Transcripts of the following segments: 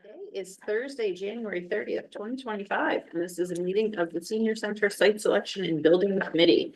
Today is Thursday, January 30th, 2025, and this is a meeting of the Senior Center Site Selection and Building Committee.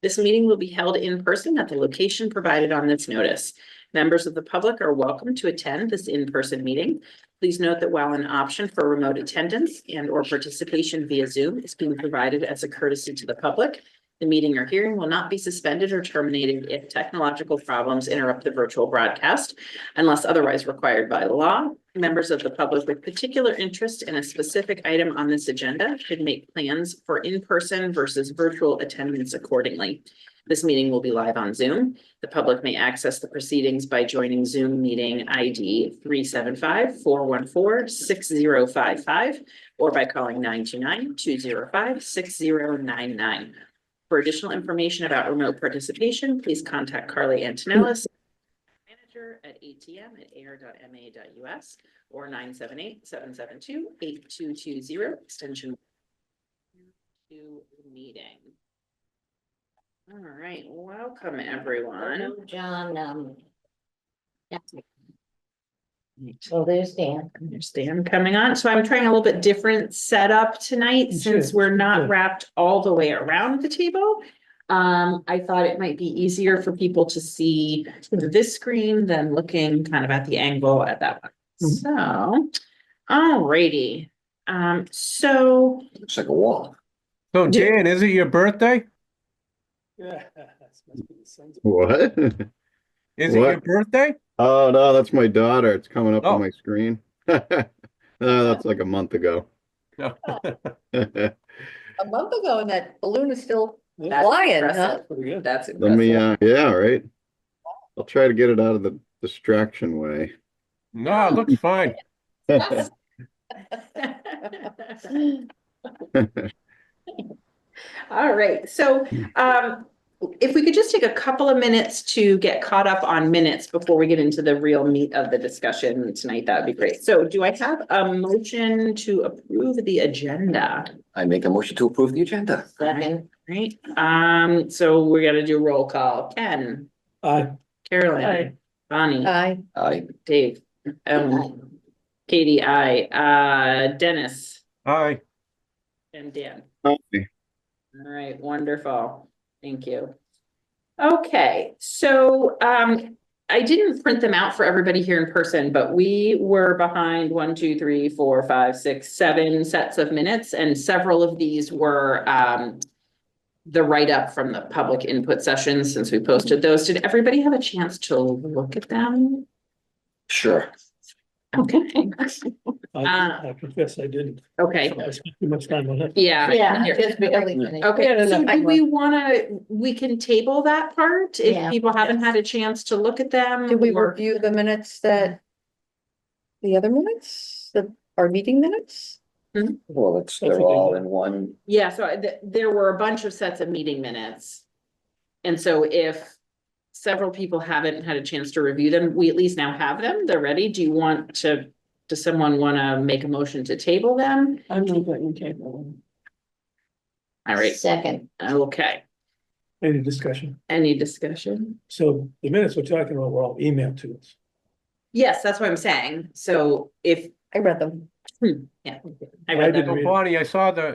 This meeting will be held in person at the location provided on this notice. Members of the public are welcome to attend this in-person meeting. Please note that while an option for remote attendance and/or participation via Zoom is being provided as a courtesy to the public, the meeting or hearing will not be suspended or terminated if technological problems interrupt the virtual broadcast, unless otherwise required by law. Members of the public with particular interest in a specific item on this agenda should make plans for in-person versus virtual attendance accordingly. This meeting will be live on Zoom. The public may access the proceedings by joining Zoom meeting ID 375-414-6055 or by calling 929-205-6099. For additional information about remote participation, please contact Carly Antonellis, manager at atm@ayer.ma.us or 978-772-8220, extension to the meeting. All right, welcome everyone. John, yeah. So there's Dan. There's Dan coming on. So I'm trying a little bit different setup tonight since we're not wrapped all the way around the table. I thought it might be easier for people to see this screen than looking kind of at the angle at that one. So, alrighty. So Looks like a wall. So Dan, is it your birthday? Yeah. What? Is it your birthday? Oh, no, that's my daughter. It's coming up Oh. on my screen. That's like a month ago. No. A month ago, and that balloon is still that's flying, huh? impressive. Pretty good. That's Let me, impressive. yeah, right. I'll try to get it out of the distraction way. No, it looks fine. All right, so if we could just take a couple of minutes to get caught up on minutes before we get into the real meat of the discussion tonight, that would be great. So do I have a motion to approve the agenda? I make a motion to approve the agenda. Second. Right, so we're gonna do roll call. Ken, Aye. Carolyn, Aye. Bonnie, Aye. Aye. Dave, Katie, Dennis, Hi. and Dan. Aye. All right, wonderful. Thank you. Okay, so I didn't print them out for everybody here in person, but we were behind 1, 2, 3, 4, 5, 6, 7 sets of minutes, and several of these were the write-up from the public input sessions since we posted those. Did everybody have a chance to look at them? Sure. Okay. I confess I didn't. Okay, I spent too much time on it. yeah. Yeah, Here. just barely finished. Okay, Yeah, so no, do we wanna, we can table that part if Yeah. people haven't had a chance to look at them? Did we or- review the minutes that? The other minutes, our meeting minutes? Well, they're all in one. Yeah, so there were a bunch of sets of meeting minutes. And so if several people haven't had a chance to review them, we at least now have them, they're ready. Do you want to, does someone wanna make a motion to table them? I'm not going to table. All right, Second. okay, Any discussion? any discussion? So the minutes we're talking about were all emailed to us. Yes, that's what I'm saying. So if, I read them. yeah, I I read didn't that. read it. Bonnie,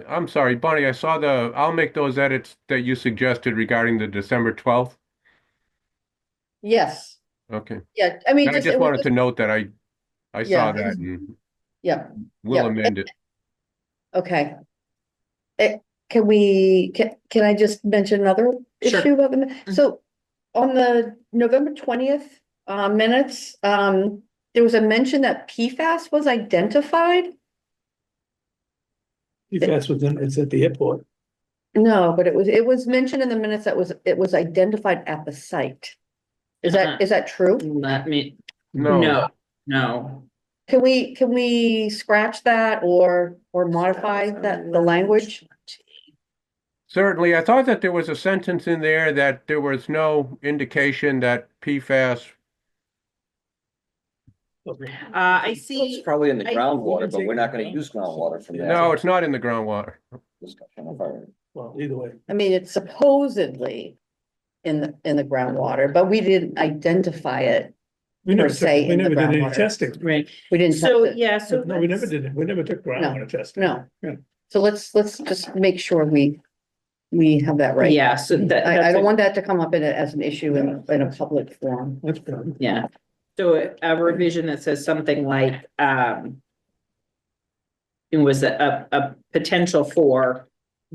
I'm sorry, Bonnie, I'll make those edits that you suggested regarding the December 12th. Yes, Okay. yeah, I mean. I just it was wanted to note that I Yeah. saw that and Yeah, we'll Yeah. amend it. okay. Can I just mention another Sure. issue about them? So on the November 20th minutes, there was a mention that PFAS was identified. PFAS it's at the airport. No, but it was mentioned in the minutes that it was identified at the site. Is that true? Let me, No. no. Can we scratch that or modify the language? Certainly, I thought that there was a sentence in there that there was no indication that PFAS. I see, It's probably in the I- groundwater, but we're not gonna use groundwater from that. No, it's not in the groundwater. Discussion of our- Well, either way. I mean, it's supposedly in the groundwater, but we didn't identify it We never per se took, we in the never did any groundwater. testing. Right, We didn't test so, it. yeah, so. No, we never let's- did it. We never took groundwater testing. No. Yeah. So let's just make sure we have that right. Yeah, so that. I that's don't a- want that to come up as an issue in a public forum. That's good. Yeah, so a revision that says something like, it was a potential for,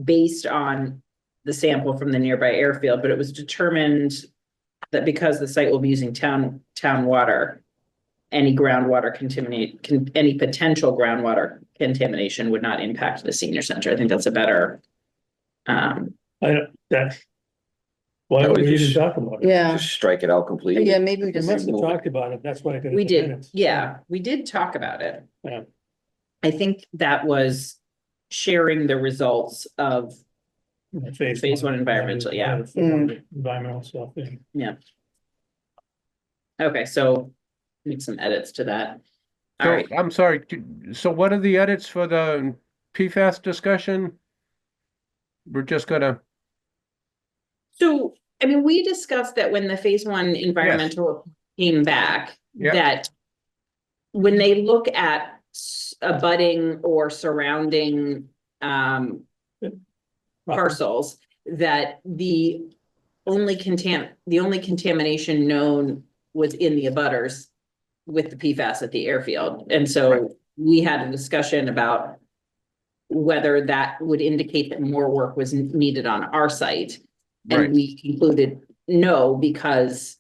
based on the sample from the nearby airfield, but it was determined that because the site will be using town water, any groundwater any potential groundwater contamination would not impact the senior center. I think that's a better, That's. Why That would would we even just- talk about it? Yeah, Just strike it out completely. yeah, maybe we We just, must have talked about it. That's why I got. we the did, minutes. yeah, we did talk about it. Yeah. I think that was sharing the results of, Phase one environmental, yeah. Environmental stuff, yeah. yeah. Okay, so make some edits to that. All So, right, I'm sorry, so what are the edits for the PFAS discussion? We're just gonna, so, I mean, we discussed that when the phase one environmental came back, Yeah. that when they look at abutting or surrounding parcels, that the only contamination known was in the abutters with the PFAS at the airfield. And so we had a discussion about whether that would indicate that more work was needed on our site. Right. And we concluded no, because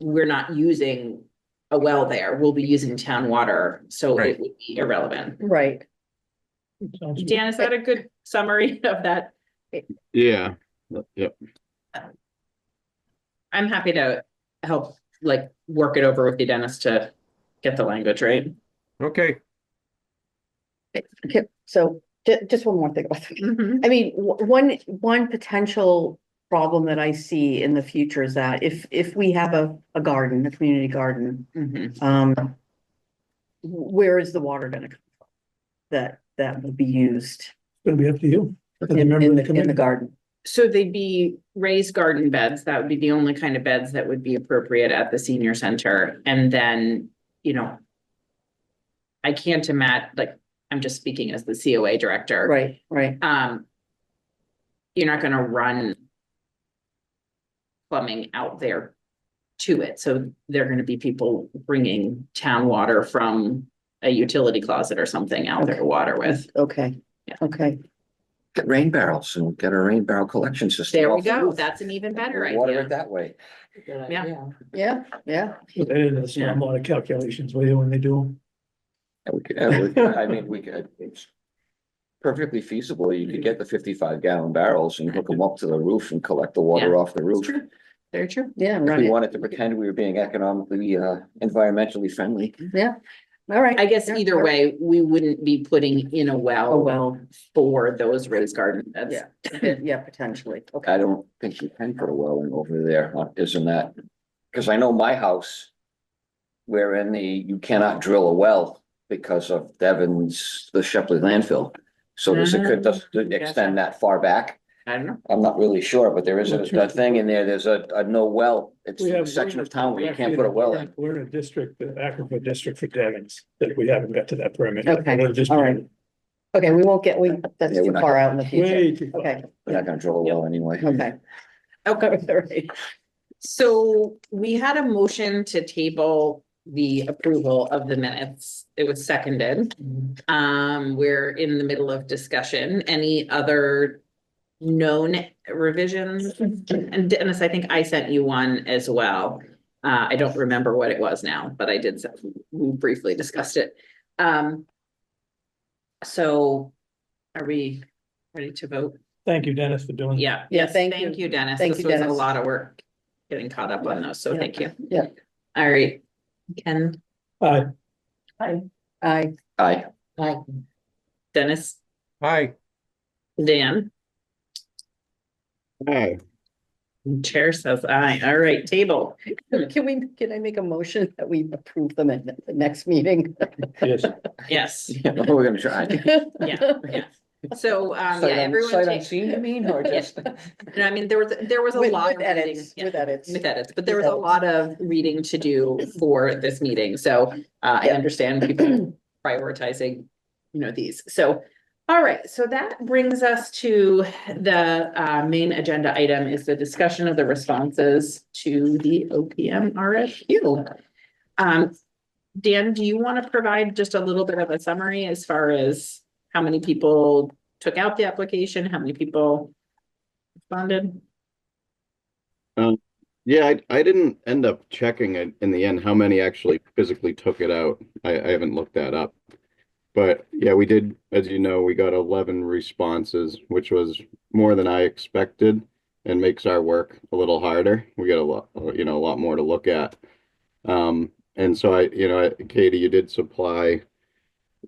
we're not using a well there. We'll be using town water, so Right. it would be irrelevant. right. Sounds good. Dan, is that a good summary of that? Yeah, yep. I'm happy to help, like, work it over with you, Dennis, to get the language right. okay, Okay, so just one more thing about that. Mhm. I mean, one potential problem that I see in the future is that if we have a garden, a community garden, Mhm. where is the water gonna come from? That will be used It's gonna be up to you. as a in member of in the committee. garden. So they'd be raised garden beds. That would be the only kind of beds that would be appropriate at the senior center. And then, you know, I can't imagine, like, I'm just speaking as the COA director. Right, right. You're not gonna run plumbing out there to it. So there are gonna be people bringing town water from a utility closet or something out there to water with. Okay, Yeah. okay. Get rain barrels and get a rain barrel collection system. There we off the go. roof. That's an even better Water it idea. that way. Yeah. Yeah, yeah. They did the stormwater calculations with you when they do. I mean, we could, it's perfectly feasible. You could get the 55-gallon barrels and hook them up to the roof and collect the water Yeah. off the roof. True. Very true. Yeah, If we right. wanted to pretend we were being economically, environmentally friendly. Yeah, all right. I guess Yeah, either all right. way, we wouldn't be putting in a Oh, well well, for those raised garden beds. yeah, yeah, potentially. I Okay. don't think you can put a well in over there, isn't that? Because I know my house, wherein you cannot drill a well because of Devon's, the Shepley landfill. So does it extend that far back? I don't know. I'm not really sure, but there is Well, a thing in there, there's a no well. It's We a have- section of town where you can't put a well in. We're in a district, the aquifer district for Devon's, that we haven't got to that permit. Okay, We're just- all right. Okay, we won't get, that's Yeah, we're too not far out in the future. Way too far. Okay, We're not gonna drill a well anyway. okay. Okay. All right. So we had a motion to table the approval of the minutes. It was seconded. We're in the middle of discussion. Any other known revisions? And Dennis, I think I sent you one as well. I don't remember what it was now, but I did, we briefly discussed it. So are we ready to vote? Thank you, Dennis, for doing. Yeah. Yeah, Yes, thank Thank you. you, Dennis. Thank This you, was a Dennis. lot of work getting caught up on those, so Yeah. thank you. Yeah. All right. Ken, Aye. Aye. Aye. Dennis, hi, Dan, Aye. chair says aye. All right, table. Can I make a motion that we approve them at the next meeting? Yes. Yes, Yeah, we're gonna try. yeah, yeah. So, yeah, Sight everyone. unseen, you mean, or just? And I mean, there was a With- lot with of reading. edits, Yeah, with edits. With edits, but there was With a edits. lot of reading to do for this meeting, so I Yeah. understand people prioritizing, these, so. All right, so that brings us to the main agenda item is the discussion of the responses to the OPM RFQ. Dan, do you want to provide just a little bit of a summary as far as how many people took out the application, how many people responded? Yeah, I didn't end up checking it in the end, how many actually physically took it out. I haven't looked that up. But yeah, we did, as you know, we got 11 responses, which was more than I expected and makes our work a little harder. We got a lot more to look at. And so Katie, you did supply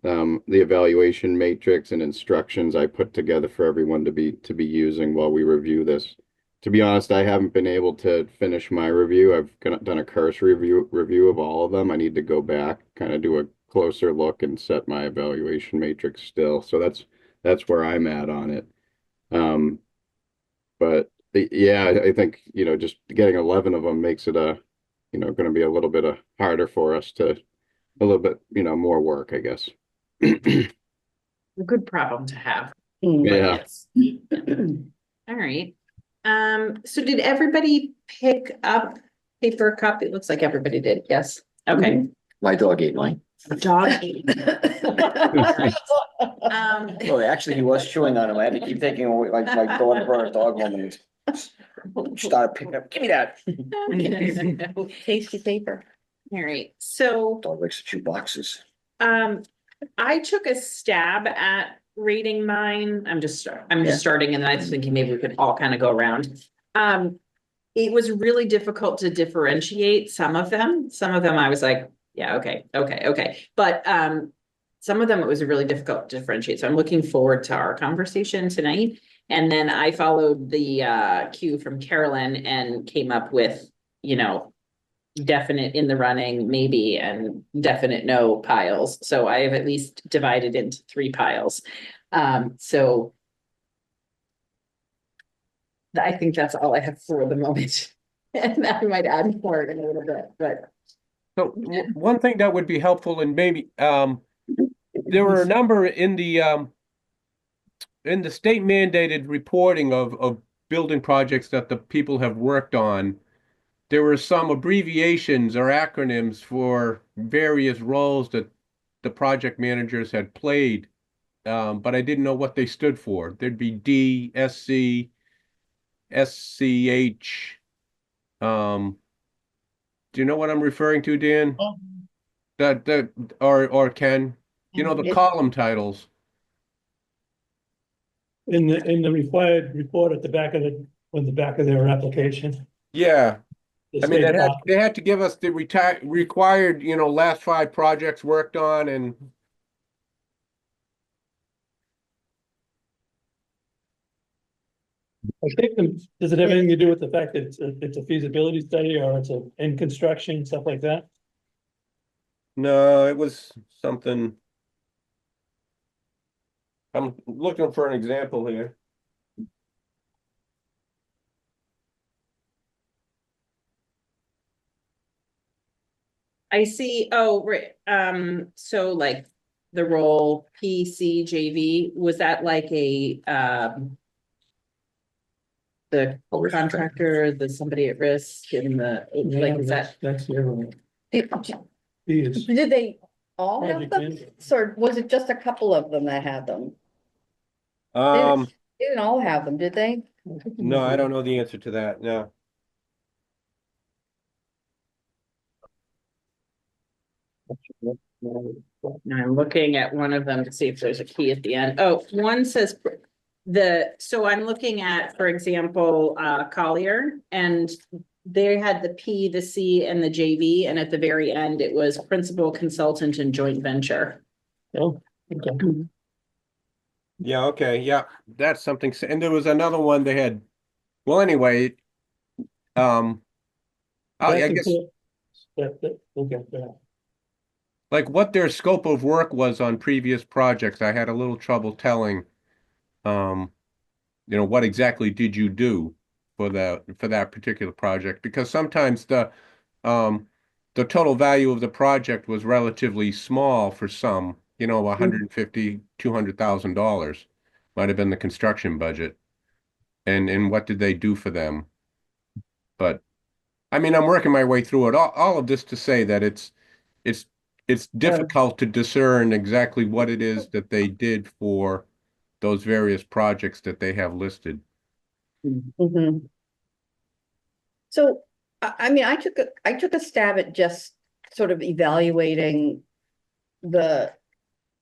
the evaluation matrix and instructions I put together for everyone to be using while we review this. To be honest, I haven't been able to finish my review. I've done a cursory review of all of them. I need to go back, kind of do a closer look and set my evaluation matrix still. So that's where I'm at on it. But yeah, I think, just getting 11 of them makes it going to be a little bit harder for us a little bit, more work, I guess. A good problem to have. But Yeah. yes. All right. So did everybody pick up paper cup? It looks like everybody did. Yes. Okay. My dog ate mine. Dog ate. Well, actually, he was chewing on him. I had to keep taking away, like, my daughter brought her dog home and started picking up, give me that. Tasty paper. All right, so, Dog likes to chew boxes. I took a stab at rating mine. I'm just starting and then I was thinking maybe we could all kind of go around. It was really difficult to differentiate some of them. Some of them I was like, yeah, okay. But, some of them it was really difficult to differentiate. So I'm looking forward to our conversation tonight. And then I followed the, cue from Carolyn and came up with, definite in the running, maybe, and definite no piles. So I have at least divided into 3 piles. So I think that's all I have for the moment. And I might add more in a little bit, but. So one thing that would be helpful, and maybe there were a number in the state mandated reporting of building projects that the people have worked on. There were some abbreviations or acronyms for various roles that the project managers had played, but I didn't know what they stood for. There'd be D, SC, SCH. Do you know what I'm referring to, Dan? That or Ken? The column titles. In the required report at the back of on the back of their application. Yeah. the I mean, state they had to give us the required, last 5 projects worked on and. I think, does it have anything to do with the fact that it's a feasibility study or it's in construction, stuff like that? No, it was something. I'm looking for an example here. I see, oh, right, so like the role PCJV, was that like a, the contractor, the somebody at risk in the, like, is that? That's your. Did He is. they all have Project them, manager. or was it just a couple of them that had them? They didn't all have them, did they? No, I don't know the answer to that, no. Now I'm looking at one of them to see if there's a key at the end. Oh, one says so I'm looking at, for example, Collier, and they had the P, the C, and the JV, and at the very end, it was principal, consultant, and joint venture. Oh, okay. Yeah, okay, yeah, that's something, and there was another one they had, well, anyway, I guess, Okay, yeah. like what their scope of work was on previous projects, I had a little trouble telling. what exactly did you do for that particular project? Because sometimes the total value of the project was relatively small for some, $150,000, $200,000 might have been the construction budget. And what did they do for them? But I mean, I'm working my way through it. All of this to say that it's difficult to discern exactly what it is that they did for those various projects that they have listed. Mhm. So, I mean, I took a stab at just sort of evaluating the,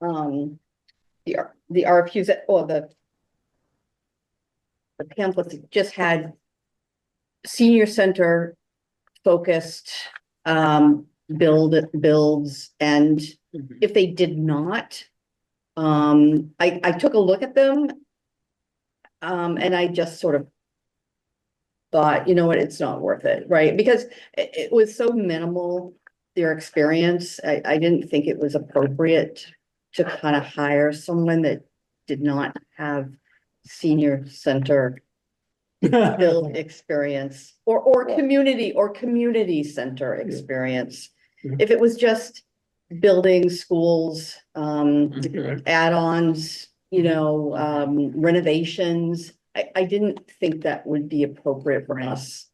the RFQs or the pamphlets that just had senior center focused, builds, and if they did not, I took a look at them. And I just sort of thought, you know what, it's not worth it, right? Because it was so minimal, their experience. I didn't think it was appropriate to kind of hire someone that did not have senior center build experience or community center experience. Yeah. If it was just building schools, Correct. add-ons, renovations, I didn't think that would be appropriate for us.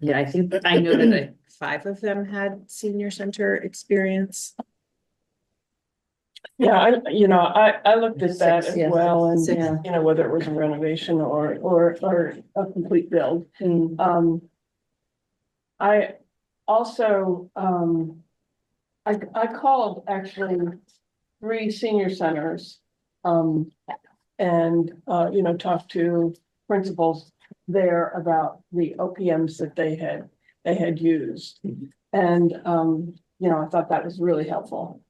Yeah, I think I noted that 5 of them had senior center experience. Yeah, I looked at that as Yeah. well, and, Six. whether it was a renovation or a complete build. Mm. I also, I called actually 3 senior centers. And talked to principals there about the OPMs that they had used. And, I thought that was really helpful.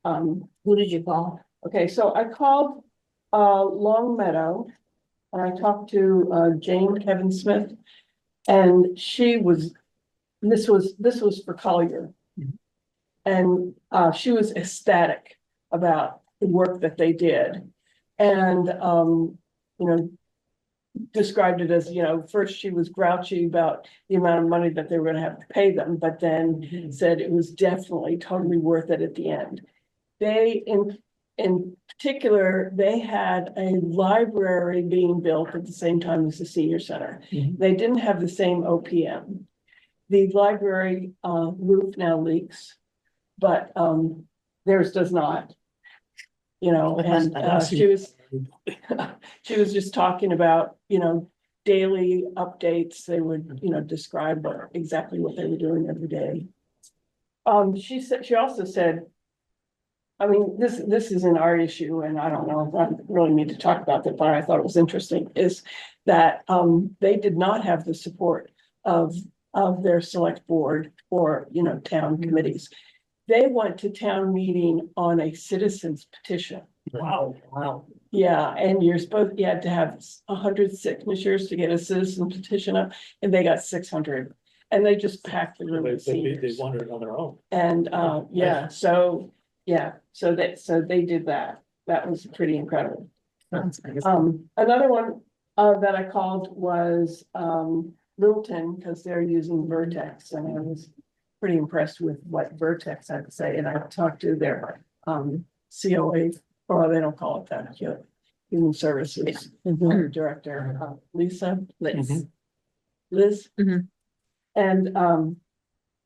Who did you call? Okay, so I called, Long Meadow, and I talked to, Jane Kevin Smith, and this was for Collier. And, she was ecstatic about the work that they did. And, described it as, first she was grouchy about the amount of money that they were gonna have to pay them, but then said it was definitely totally worth it at the end. They, in particular, they had a library being built at the same time as the senior center. Mhm. They didn't have the same OPM. The library, roof now leaks, but, theirs does not. And she was just talking about, daily updates. They would, describe exactly what they were doing every day. She also said, I mean, this isn't our issue, and I don't know if I really need to talk about that, but I thought it was interesting, is that, they did not have the support of their select board or, town committees. They went to town meeting on a citizen's petition. Wow. Yeah, and you had to have 100 signatures to get a citizen petition up, and they got 600. And they just packed the room with They seniors. wanted it on their own. And, so they did that. That was pretty incredible. Another one, that I called was, Littleton, because they're using Vertex, and I was pretty impressed with what Vertex had to say, and I talked to their, COA, or they don't call it that, Human Services Director, Liz. Mhm. And,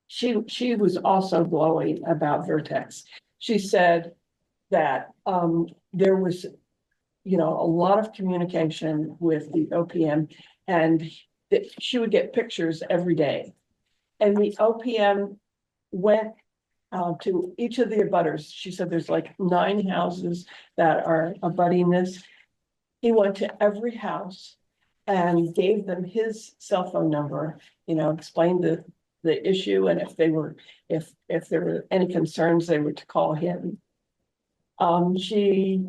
she was also glowing about Vertex. She said that, there was, a lot of communication with the OPM, and that she would get pictures every day. And the OPM went, to each of the abutters. She said there's like 9 houses that are abutting this. He went to every house and gave them his cell phone number, explained the issue, and if there were any concerns, they were to call him. She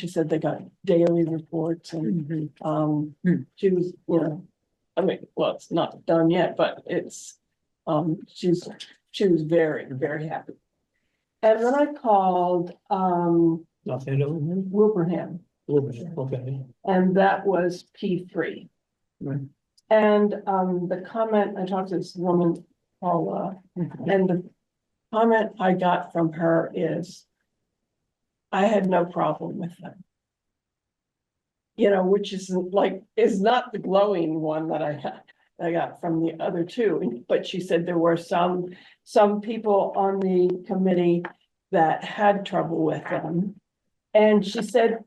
said they got daily reports, and, she was, well, it's not done yet, but it's, she was very, very happy. And then I called, Los Angeles. Wilbraham, little bit, okay. and that was P3. Right. And the comment, I talked to this woman, Paula, and the comment I got from her is, I had no problem with them. You know, which is like, is not the glowing one that I got from the other two, but she said there were some people on the committee that had trouble with them. And she said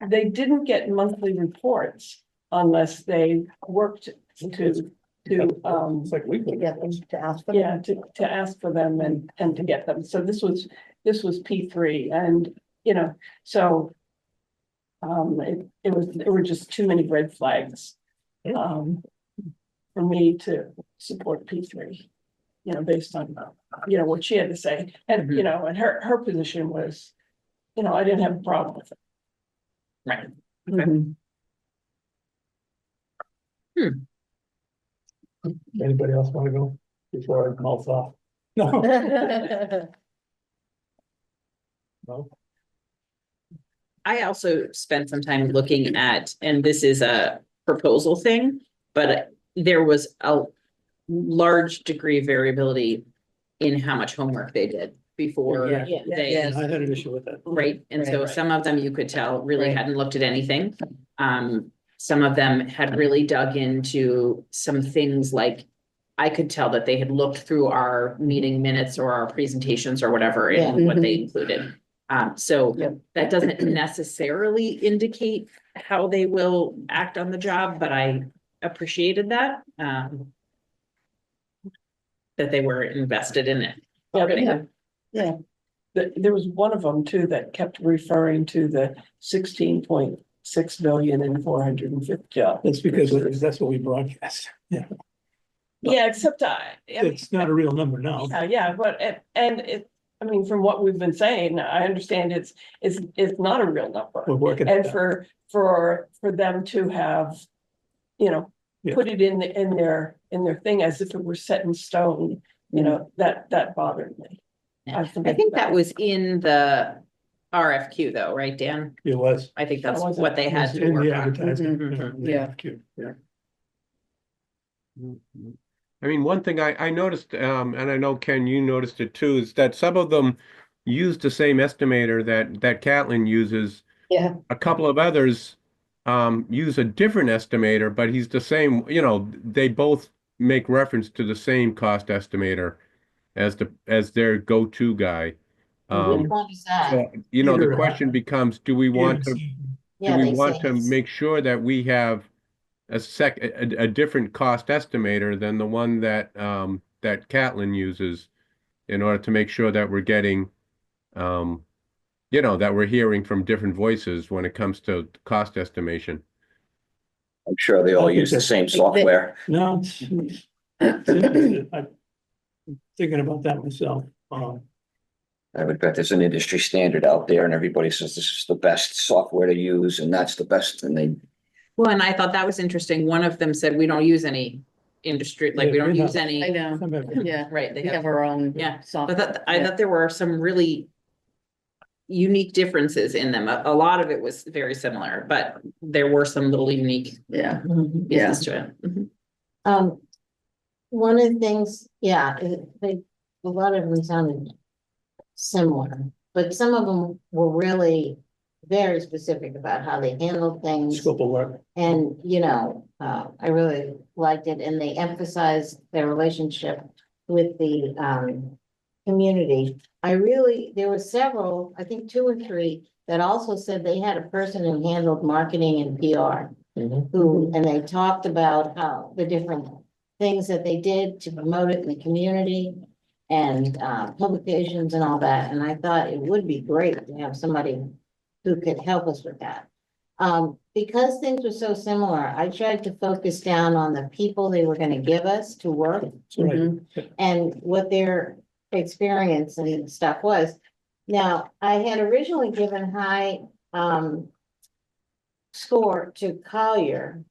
they didn't get monthly reports unless they worked to It's like we. To get them to ask for. yeah, to ask for them and to get them. So this was P3 and, you know, so there were just too many red flags for me to support P3, you know, based on, you know, what she had to say. And, you know, and her position was, you know, I didn't have a problem with it. Right. Mhm. Anybody else wanna go before I mouth off? No, no, I also spent some time looking at, and this is a proposal thing, but there was a large degree of variability in how much homework they did before Yeah. they, I had an issue with that. right? And so Right. some of them you could tell really Right. hadn't looked at anything. Some of them had really dug into some things like I could tell that they had looked through our meeting minutes or our presentations or whatever and what they included. So Yep. that doesn't necessarily indicate how they will act on the job, but I appreciated that. That they were invested in it already. Yeah. There was one of them too that kept referring to the 16.6 billion and 450 jobs. That's because that's what we broadcast. Yeah, Yeah, except I mean, it's not a real number now. yeah, but I mean, from what we've been saying, I understand it's not a real number. We're working. And for them to have, you know, Yeah. put it in their thing as if it were set in stone, you know, that bothered me. I think that was in the RFQ though, right, Dan? It was. I think that's That was what they had to In work the on. advertising. Mhm. Yeah. Yeah. I mean, one thing I noticed, and I know Ken, you noticed it too, is that some of them use the same estimator that Catlin uses. Yeah. A couple of others use a different estimator, but he's the same, you know, they both make reference to the same cost estimator as their go-to guy. Which one is that? So, you know, the Either, question becomes, do we want to Yeah, we they want say to it's- make sure that we have a different cost estimator than the one that Catlin uses in order to make sure that we're getting, you know, that we're hearing from different voices when it comes to cost estimation. I'm sure they all I think use the that's- same software. No, it's interesting. I'm thinking about that myself. I would bet there's an industry standard out there and everybody says this is the best software to use and that's the best and they. Well, and I thought that was interesting. One of them said, we don't use any industry, like we don't use I any, know, yeah, right, they we have have. our own. Yeah. I software. thought there were some really unique differences in them. A lot of it was very similar, but there were some little unique Yeah, pieces to it. Mhm. One of the things, yeah, a lot of them sounded similar, but some of them were really very specific about how they handled things. Scope of work. And, you know, I really liked it, and they emphasized their relationship with the community. There were several, I think 2 or 3, that also said they had a person who handled marketing and PR. And they talked about how the different things that they did to promote it in the community and publications and all that. And I thought it would be great to have somebody who could help us with that. Because things were so similar, I tried to focus down on the people they were gonna give us to work and what their experience and stuff was. Now, I had originally given high score to Collier,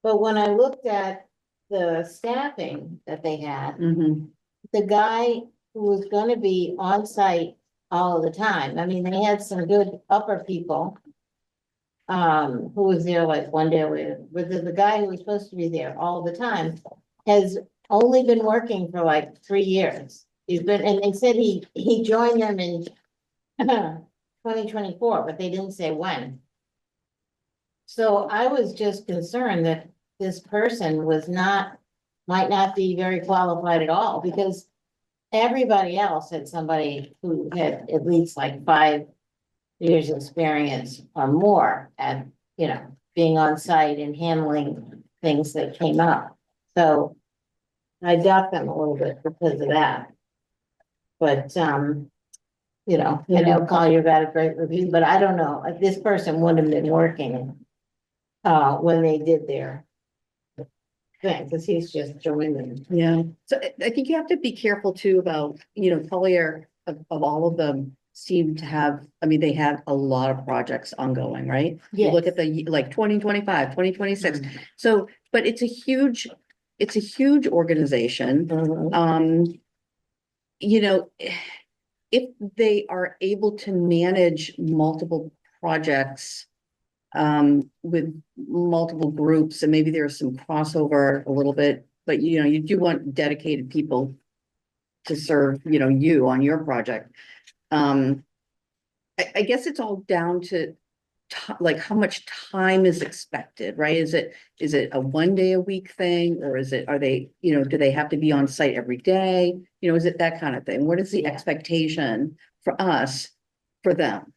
but when I looked at the staffing that they had, the guy who was gonna be on site all of the time, I mean, they had some good upper people. who was there like one day, with the guy who was supposed to be there all the time, has only been working for like 3 years. He's been, and they said he joined them in 2024, but they didn't say when. So I was just concerned that this person might not be very qualified at all, because everybody else had somebody who had at least like 5 years experience or more at, being on site and handling things that came up. So I doubt them a little bit because of that. But, I know Collier got a great review, but I don't know, if this person wouldn't have been working when they did their thing, because he's just joined them. Yeah, so I think you have to be careful too about, Collier of all of them seem to have, I mean, they have a lot of projects ongoing, right? You look at the, like, 2025, 2026. So, but it's a huge organization. Mhm. If they are able to manage multiple projects with multiple groups, and maybe there's some crossover a little bit, but you do want dedicated people to serve, you on your project. I guess it's all down to like how much time is expected, right? Is it a 1 day a week thing, or are they, do they have to be on site every day? Is it that kind of thing? What is the expectation for us, for them?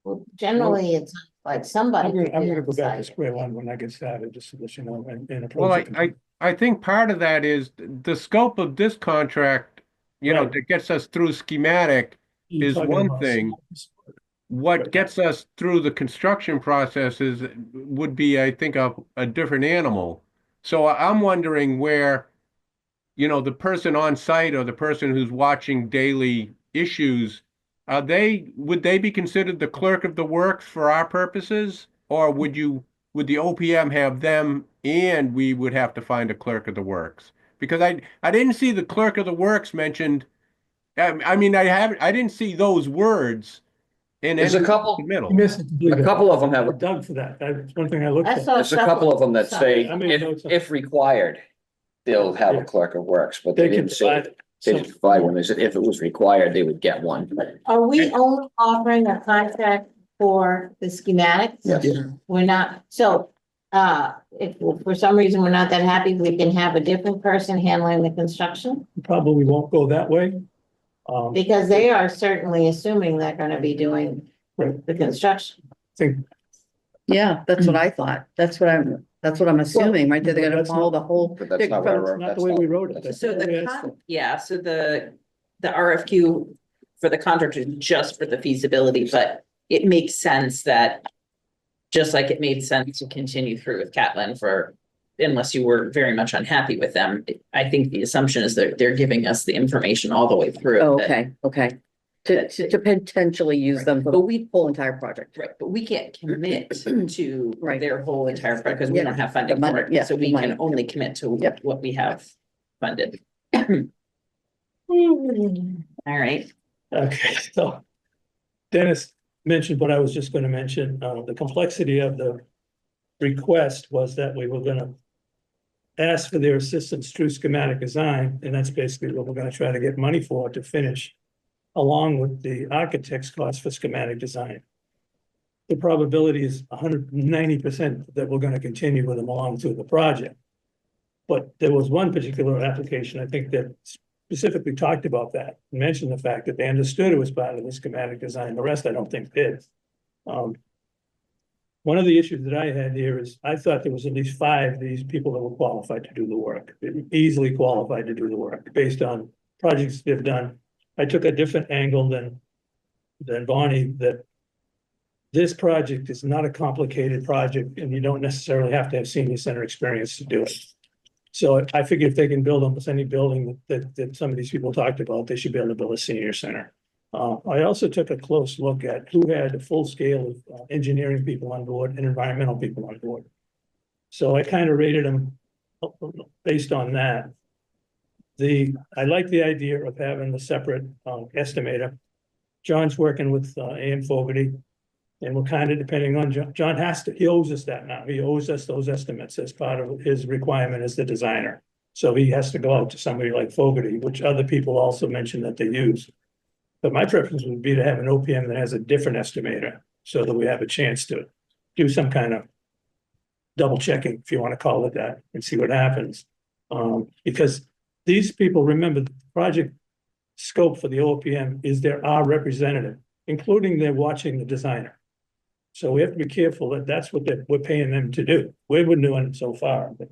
Well, generally, it's like somebody. I'm gonna go back to on site. square one when I get started, just to let you know, and Well, approach it. I think part of that is the scope of this contract, Right. that gets us through schematic You're is talking one about thing. small- What gets us through the construction process would be, I think, a different animal. So I'm wondering where, the person on site or the person who's watching daily issues, would they be considered the clerk of the works for our purposes? Or would the OPM have them and we would have to find a clerk of the works? Because I didn't see the clerk of the works mentioned. I mean, I didn't see those words in There's any a couple, You missed it a completely. couple of them have, Doug for that. That's one thing I looked I at. saw there's a couple of them that say, I made notes of- if required, they'll have a Yeah. clerk of works, but They they can didn't say, provide they didn't provide one. They said if it was required, they would get one. Are we only offering a contract for the schematics? Yes. We're not, so, if for some reason we're not that happy, we can have a different person handling the construction? Probably won't go that way. Because they are certainly assuming they're gonna be doing Right. the construction. Think, Yeah, that's what I thought. That's what I'm assuming, right? They're gonna that's follow not- the whole. But that's not what I from- wrote. not the That's way not- we wrote it. that's- So Yeah, so the RFQ for the contract is just for the feasibility, but it makes sense that just like it made sense to continue through with Catlin unless you were very much unhappy with them, I think the assumption is that they're giving us the information all the way through. Oh, that- okay. To potentially use them for the whole entire project. Right, but we can't commit to Right. their whole entire project because we Yeah. don't have funding The money, for yeah, it, so the we money. can only commit to Yep. what we have funded. All right, Okay, so Dennis mentioned what I was just gonna mention. The complexity of the request was that we were gonna ask for their assistance through schematic design, and that's basically what we're gonna try to get money for to finish, along with the architect's cost for schematic design. The probability is 190% that we're gonna continue with them along through the project. But there was one particular application, I think, that specifically talked about that, mentioned the fact that they understood it was part of the schematic design. The rest, I don't think did. One of the issues that I had here is I thought there was at least 5 of these people that were qualified to do the work, easily qualified to do the work based on projects they've done. I took a different angle than Bonnie, that this project is not a complicated project and you don't necessarily have to have senior center experience to do it. So I figure if they can build almost any building that some of these people talked about, they should be able to build a senior center. I also took a close look at who had a full scale of engineering people on board and environmental people on board. So I kind of rated them based on that. I like the idea of having the separate estimator. John's working with AM Fogarty. And we're kind of depending on John has to, he owes us that now. He owes us those estimates as part of his requirement as the designer. So he has to go out to somebody like Fogarty, which other people also mentioned that they use. But my preference would be to have an OPM that has a different estimator, so that we have a chance to do some kind of double checking, if you want to call it that, and see what happens. Because these people, remember, the project scope for the OPM is our representative, including they're watching the designer. So we have to be careful that that's what we're paying them to do. We've been doing it so far, but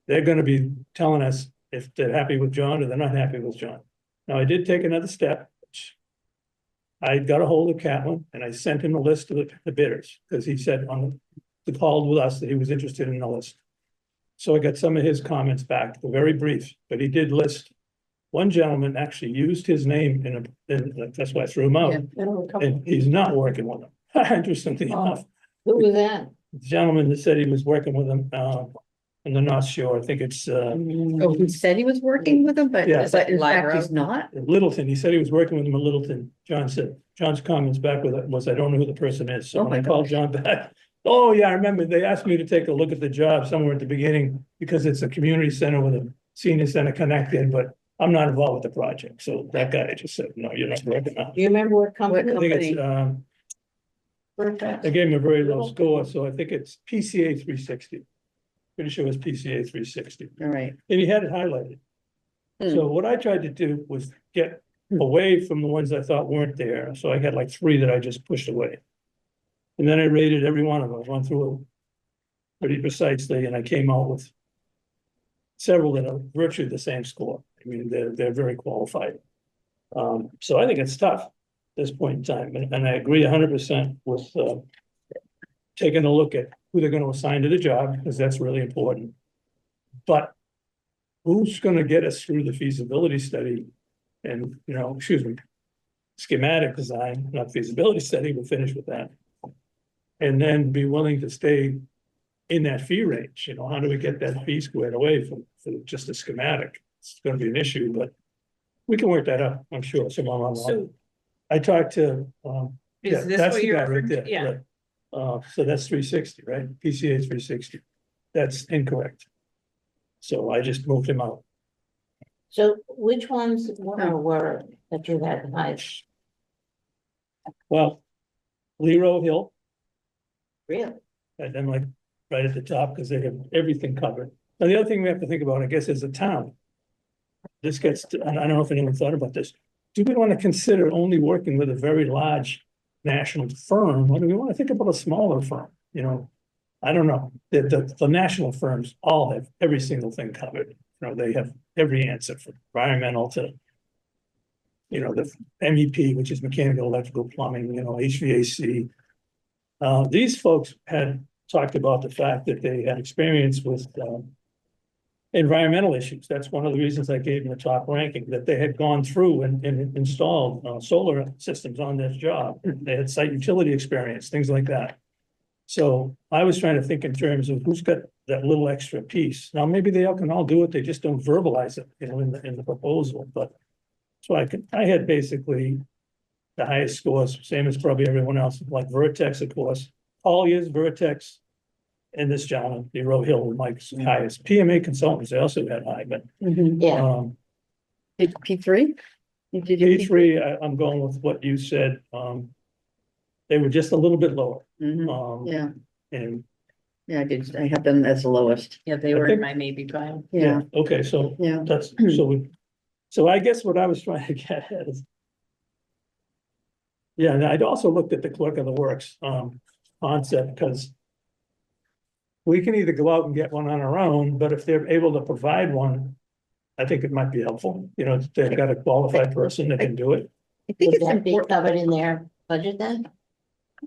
they're gonna be telling us if they're happy with John or they're not happy with John. Now, I did take another step. I got a hold of Catlin and I sent him a list of the bidders, because he said on the call with us that he was interested in the list. So I got some of his comments back, they're very brief, but he did list. One gentleman actually used his name that's why I threw him out, and he's not working with him. Interestingly enough, Who was that? the gentleman that said he was working with him, in the North Shore, I think it's, Oh, he said he was working with them, but, Yeah. but in fact, Libro. he's not. Littleton. He said he was working with him in Littleton. John said, John's comments back with it was, I don't know who the person is. So Oh when my I called John back, oh yeah, I remember they asked me to take a look at the job somewhere at the beginning, because it's a community center with a senior center connected, but I'm not involved with the project. So that guy just said, no, you're not working on it. Do you remember what company? I think it's, they gave him a very low score, so I think it's PCA 360. Pretty sure it's PCA 360. All right. And he had it highlighted. So what I tried to do was get away from the ones I thought weren't there. So I had like 3 that I just pushed away. And then I rated every one of them, went through it pretty precisely, and I came out with several that are virtually the same score. I mean, they're very qualified. So I think it's tough at this point in time, and I agree 100% with taking a look at who they're gonna assign to the job, because that's really important. But who's gonna get us through the feasibility study and, schematic design, not feasibility study, we'll finish with that. And then be willing to stay in that fee range, how do we get that fee squared away for just a schematic? It's gonna be an issue, but we can work that out, I'm sure, someone along the line. So I talked to, yeah, is this that's what the you're guy right referring there, to? Yeah. right. So that's 360, right? PCA 360. That's incorrect. So I just moved him out. So which ones were that you had highest? Well, Lero Hill, Really? and then like right at the top, because they have everything covered. Now, the other thing we have to think about, I guess, is a town. This gets to, and I don't know if anyone thought about this. Do we want to consider only working with a very large national firm, or do we want to think about a smaller firm? I don't know. The national firms all have every single thing covered. They have every answer from environmental to, the MEP, which is mechanical, electrical, plumbing, HVAC. These folks had talked about the fact that they had experience with environmental issues. That's one of the reasons I gave them the top ranking, that they had gone through and installed solar systems on this job. They had site utility experience, things like that. So I was trying to think in terms of who's got that little extra piece. Now, maybe they all can all do it, they just don't verbalize it, in the proposal, but so I had basically the highest scores, same as probably everyone else, like Vertex, of course, Collier's, Vertex, and this gentleman, Lero Hill, Mike's highest. PMA consultants, they also had high, but Yeah. P3? P3, I'm going with what you said. They were just a little bit lower. Yeah, And I have them as the lowest. Yeah, they I were in think- my maybe pile. Yeah, okay, so yeah. that's, so I guess what I was trying to get at is. Yeah, and I'd also looked at the clerk of the works, concept, because. We can either go out and get one on our own, but if they're able to provide one. I think it might be helpful, if they've got a qualified person that can do it. I think Would it's that be important covered in their budget then?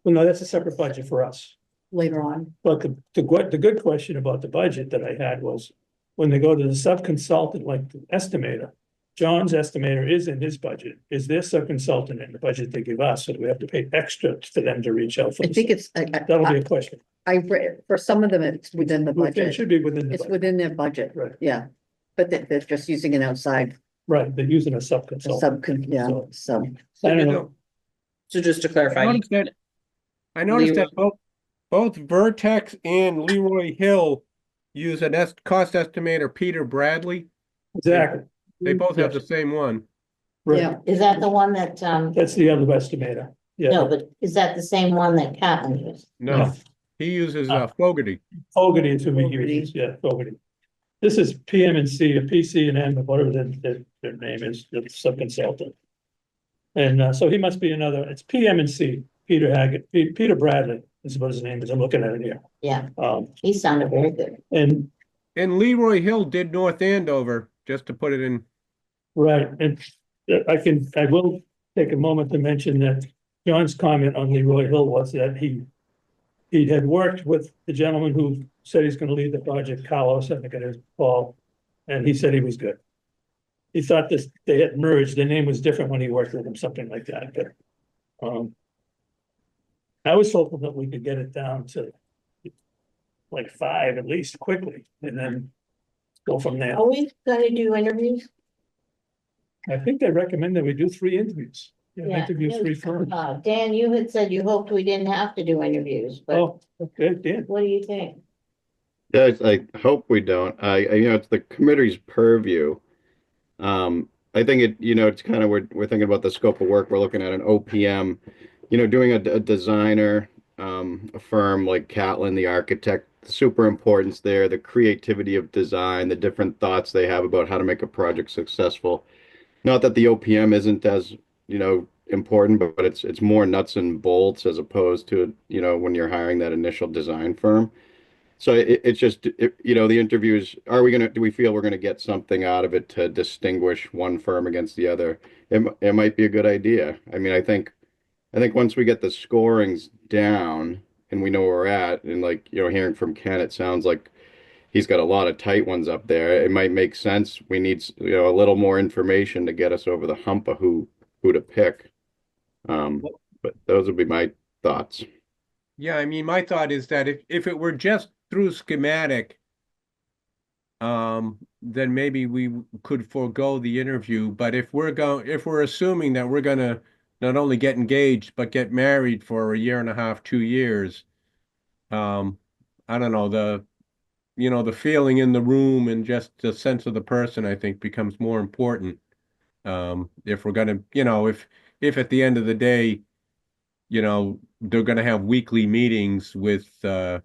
Well, no, that's a separate budget for us. later on. But the good question about the budget that I had was, when they go to the sub-consultant, like the estimator. John's estimator is in his budget. Is their sub-consultant in the budget they give us? So do we have to pay extra for them to reach out for? I the think sub- it's, That'll be a question. for some of them, it's within the It budget. should be within the It's budget, within their budget, right, yeah. But they're just using an outside right, they're using a sub-consultant. yeah, So- so. I don't know, So just to clarify, I noticed that Leroy- both Vertex and Leroy Hill use an cost estimator, Peter Bradley. Exactly, They both have the Yes. same one. right. Yeah. Is that the one that, That's the other estimator. Yeah. no, but is that the same one that Catlin used? No, he uses Fogarty. Fogarty is who we Fogarty. use, yeah, Fogarty. This is PM&C, or PC&M, or whatever their name is, the subconsultant. And so he must be another, it's PM&C, Peter Haggett, Peter Bradley is what his name is, I'm looking at it here. Yeah, Um, he sounded very good. and, And Leroy Hill did North Andover, just to put it in. right, and I will take a moment to mention that John's comment on Leroy Hill was that he had worked with the gentleman who said he's gonna lead the project, Carlos, I think it is, Paul, and he said he was good. He thought they had merged, the name was different when he worked with him, something like that, but, I was hopeful that we could get it down to like 5 at least quickly, and then go from there. Are we gonna do interviews? I think they recommend that we do 3 interviews. Yeah, Yeah. interview 3 firms. Dan, you had said you hoped we didn't have to do interviews, but Oh, okay, Dan. what do you think? Yeah, I hope we don't. It's the committee's purview. I think it's kind of, we're thinking about the scope of work. We're looking at an OPM, doing a designer, a firm like Catlin, the architect, the super importance there, the creativity of design, the different thoughts they have about how to make a project successful. Not that the OPM isn't as, important, but it's more nuts and bolts as opposed to, when you're hiring that initial design firm. So it's just, the interviews, do we feel we're gonna get something out of it to distinguish one firm against the other? It might be a good idea. I mean, I think once we get the scorings down and we know where we're at, and like, hearing from Ken, it sounds like he's got a lot of tight ones up there. It might make sense. We need, a little more information to get us over the hump of who to pick. But those would be my thoughts. Yeah, I mean, my thought is that if it were just through schematic, then maybe we could forego the interview. But if we're assuming that we're gonna not only get engaged, but get married for a year and a half, 2 years, I don't know, the feeling in the room and just the sense of the person, I think, becomes more important. If we're gonna, if at the end of the day, they're gonna have weekly meetings with, during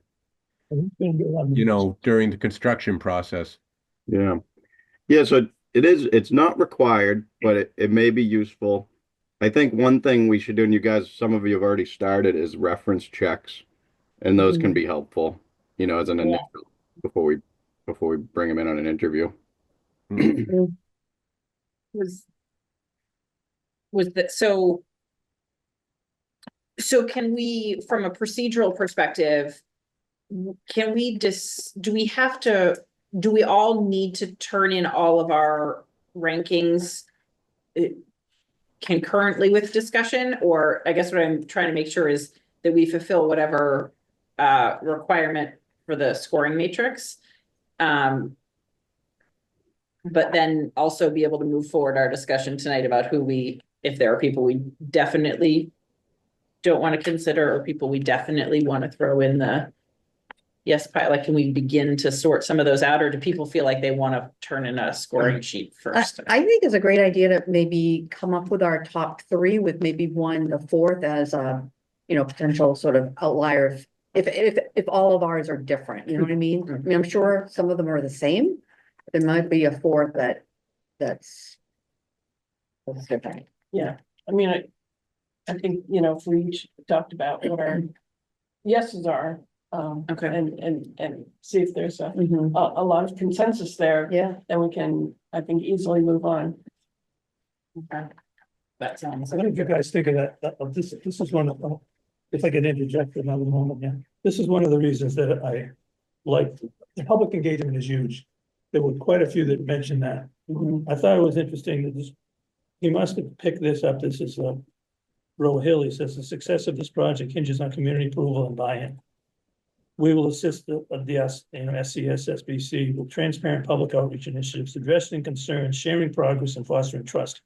the construction process. Yeah. Yeah, so it's not required, but it may be useful. I think one thing we should do, and some of you have already started, is reference checks. And those can be helpful, as an initial before we bring them in on an interview. Was that so? So can we, from a procedural perspective, do we all need to turn in all of our rankings concurrently with discussion? Or I guess what I'm trying to make sure is that we fulfill whatever requirement for the scoring matrix. But then also be able to move forward our discussion tonight about if there are people we definitely don't want to consider, or people we definitely want to throw in the yes pile. Like, can we begin to sort some of those out, or do people feel like they want to turn in a scoring sheet first? I think it's a great idea to maybe come up with our top 3 with maybe a 4th as a, potential sort of outlier. If all of ours are different, you know what I mean? I mean, I'm sure some of them are the same. There might be a 4th that's different. Yeah, I mean, I think, if we each talked about what our yeses are, Okay. and see if there's a Mhm. lot of consensus there, Yeah, then we can, I think, easily move on. Okay. That sounds. What did you guys think of that? This is one of, if I could interject for another moment, yeah. This is one of the reasons that I like, the public engagement is huge. There were quite a few that mentioned that. I thought it was interesting that he must have picked this up. This is Roe Hill. He says the success of this project hinges on community approval and buy-in. We will assist the SCS, SBC with transparent public outreach initiatives, addressing concerns, sharing progress, and fostering trust.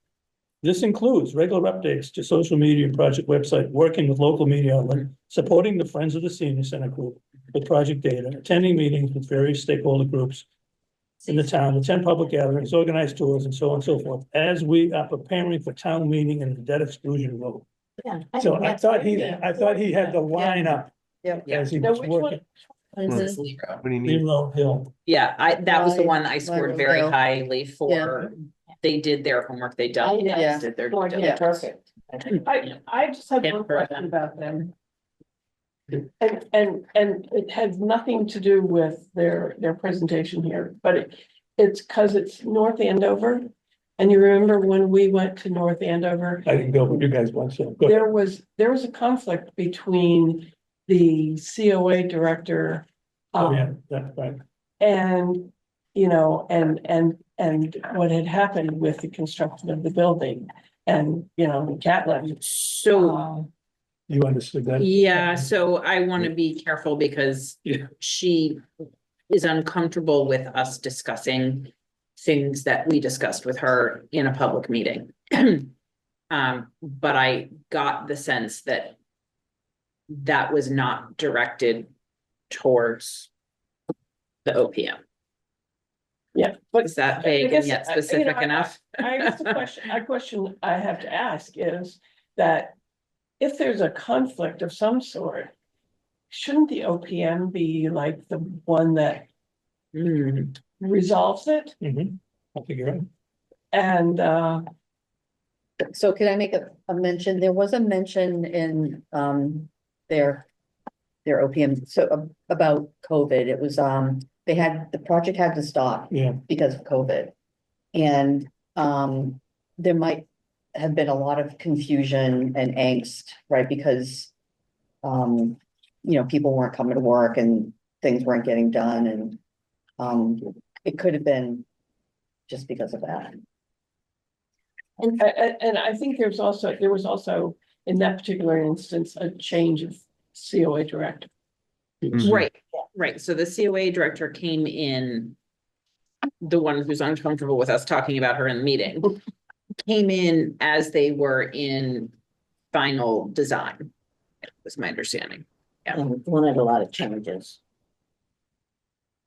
This includes regular updates to social media and project website, working with local media outlet, supporting the Friends of the Senior Center group with project data, attending meetings with various stakeholder groups in the town, attend public gatherings, organize tours, and so on and so forth, as we are preparing for town meeting and the debt exclusion vote. Yeah. So think I that's thought great. I thought he had the line up Yeah. as he Now, was which one? working. This is Lero. What do you need? Lero Hill. Yeah, that was the one I Lyra scored very Hill. highly for. They did their homework, they done. Yeah. Did their. Lord, yeah, perfect. I just have Yeah, one perfect. question about them. And it has nothing to do with their presentation here, but it's because it's North Andover. And you remember when we went to North Andover, I didn't go, but you guys went, so. go ahead. there was a conflict between the COA director. Oh, yeah, that's right. And, you know, and what had happened with the construction of the building and, you know, Catlin. So, You understood that? yeah, so I want to be careful because Yeah. she is uncomfortable with us discussing things that we discussed with her in a public meeting. But I got the sense that that was not directed towards the OPM. Yeah, but Is that I vague and guess, yet you know, specific enough? I guess the question I have to ask is that if there's a conflict of some sort, shouldn't the OPM be like the one that Hmm. resolves it? Mhm. I think you're right. And, So can I make a mention? There was a mention in, their OPM, so about COVID. It was, the project had to stop Yeah, because of COVID. And, there might have been a lot of confusion and angst, right? Because, you know, people weren't coming to work and things weren't getting done and, it could have been just because of that. and I think there was also, in that particular instance, a change of COA director. Mhm. Right, so the COA director came in. The one who's uncomfortable with us talking about her in the meeting. Came in as they were in final design. Was my understanding. And wanted a lot of changes.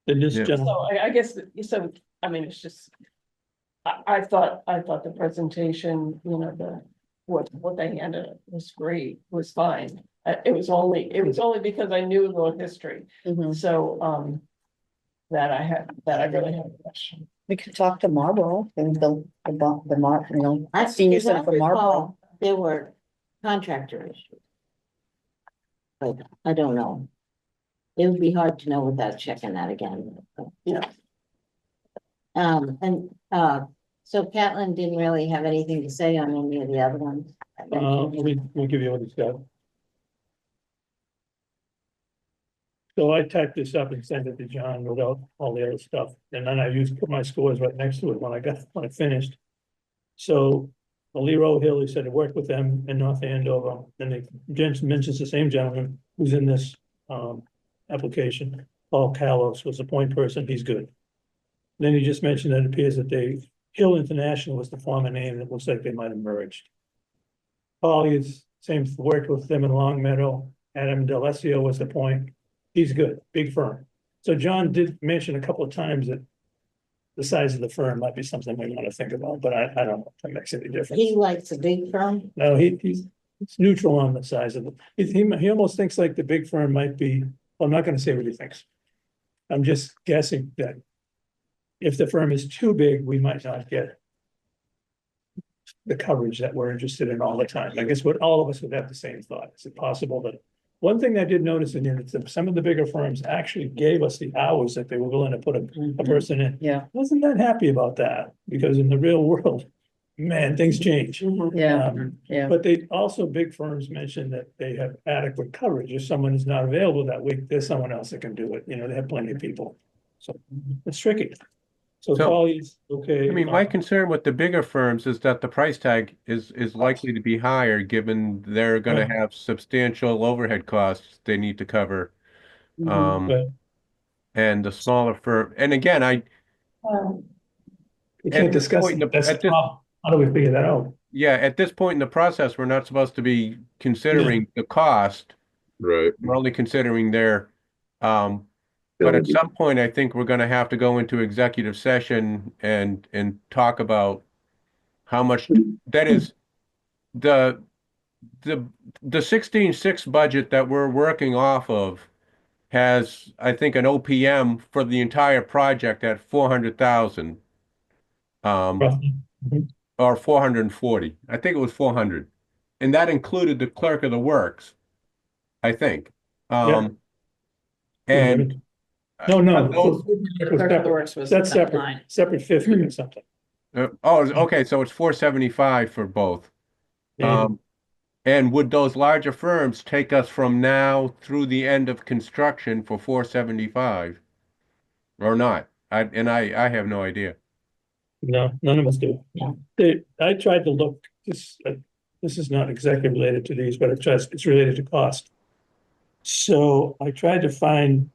and this Yeah. So gentleman, I guess, so, I mean, it's just. I thought the presentation, you know, what they handed was great, was fine. It was only because I knew the history, Mhm. so, that I really had a question. We could talk to Marlboro and you know, I senior as I center for Marlboro. recall, there were contractor issues. But I don't know. It would be hard to know without checking that again. Yeah. So Catlin didn't really have anything to say on any of the other ones. let me give you what he's got. So I typed this up and sent it to John without all the other stuff, and then put my scores right next to it when I finished. So, Lero Hill, he said he worked with them in North Andover, and they mentions the same gentleman who's in this application. Paul Callos was the point person, he's good. Then he just mentioned that it appears that Hill International was the former name, and it looks like they might have merged. Paul is, worked with them in Long Meadow. Adam Delesio was the point. He's good, big firm. So John did mention a couple of times that the size of the firm might be something we want to think about, but I don't know if that makes any difference. He likes a big firm. No, he's neutral on the size of it. He almost thinks like the big firm might be, well, I'm not gonna say what he thinks. I'm just guessing that if the firm is too big, we might not get the coverage that we're interested in all the time. I guess all of us would have the same thought. Is it possible that, one thing I did notice in here, that some of the bigger firms actually gave us the hours that they were willing to put a person in. Yeah, Wasn't that happy about that, because in the real world, man, things change. yeah, Um, yeah. But they also, big firms mentioned that they have adequate coverage. If someone is not available that week, there's someone else that can do it. You know, they have plenty of people. So it's tricky. So So, Polly's okay. I mean, my concern with the bigger firms is that the price tag is likely to be higher, given they're gonna Right. have substantial overhead costs they need to cover. But And the smaller firm, and again, you At can't this discuss point, it. That's the at this- problem. How do we figure that out? Yeah, at this point in the process, we're not supposed to be considering the cost. Right. We're only considering their, but at some point, I think we're gonna have to go into executive session and talk about how much, that is, the, the, the 16.6 budget that we're working off of has, I think, an OPM for the entire project at 400,000. Roughly. Mhm. Or 440. I think it was 400. And that included the clerk of the works, I think. And No, no. those, Clerk of the Works was That's that separate, line. separate 50 or something. okay, so it's 475 for both. And And would those larger firms take us from now through the end of construction for 475 or not? I have no idea. no, none of us do. Yeah. I tried to look, this is not exactly related to these, but it's related to cost. So I tried to find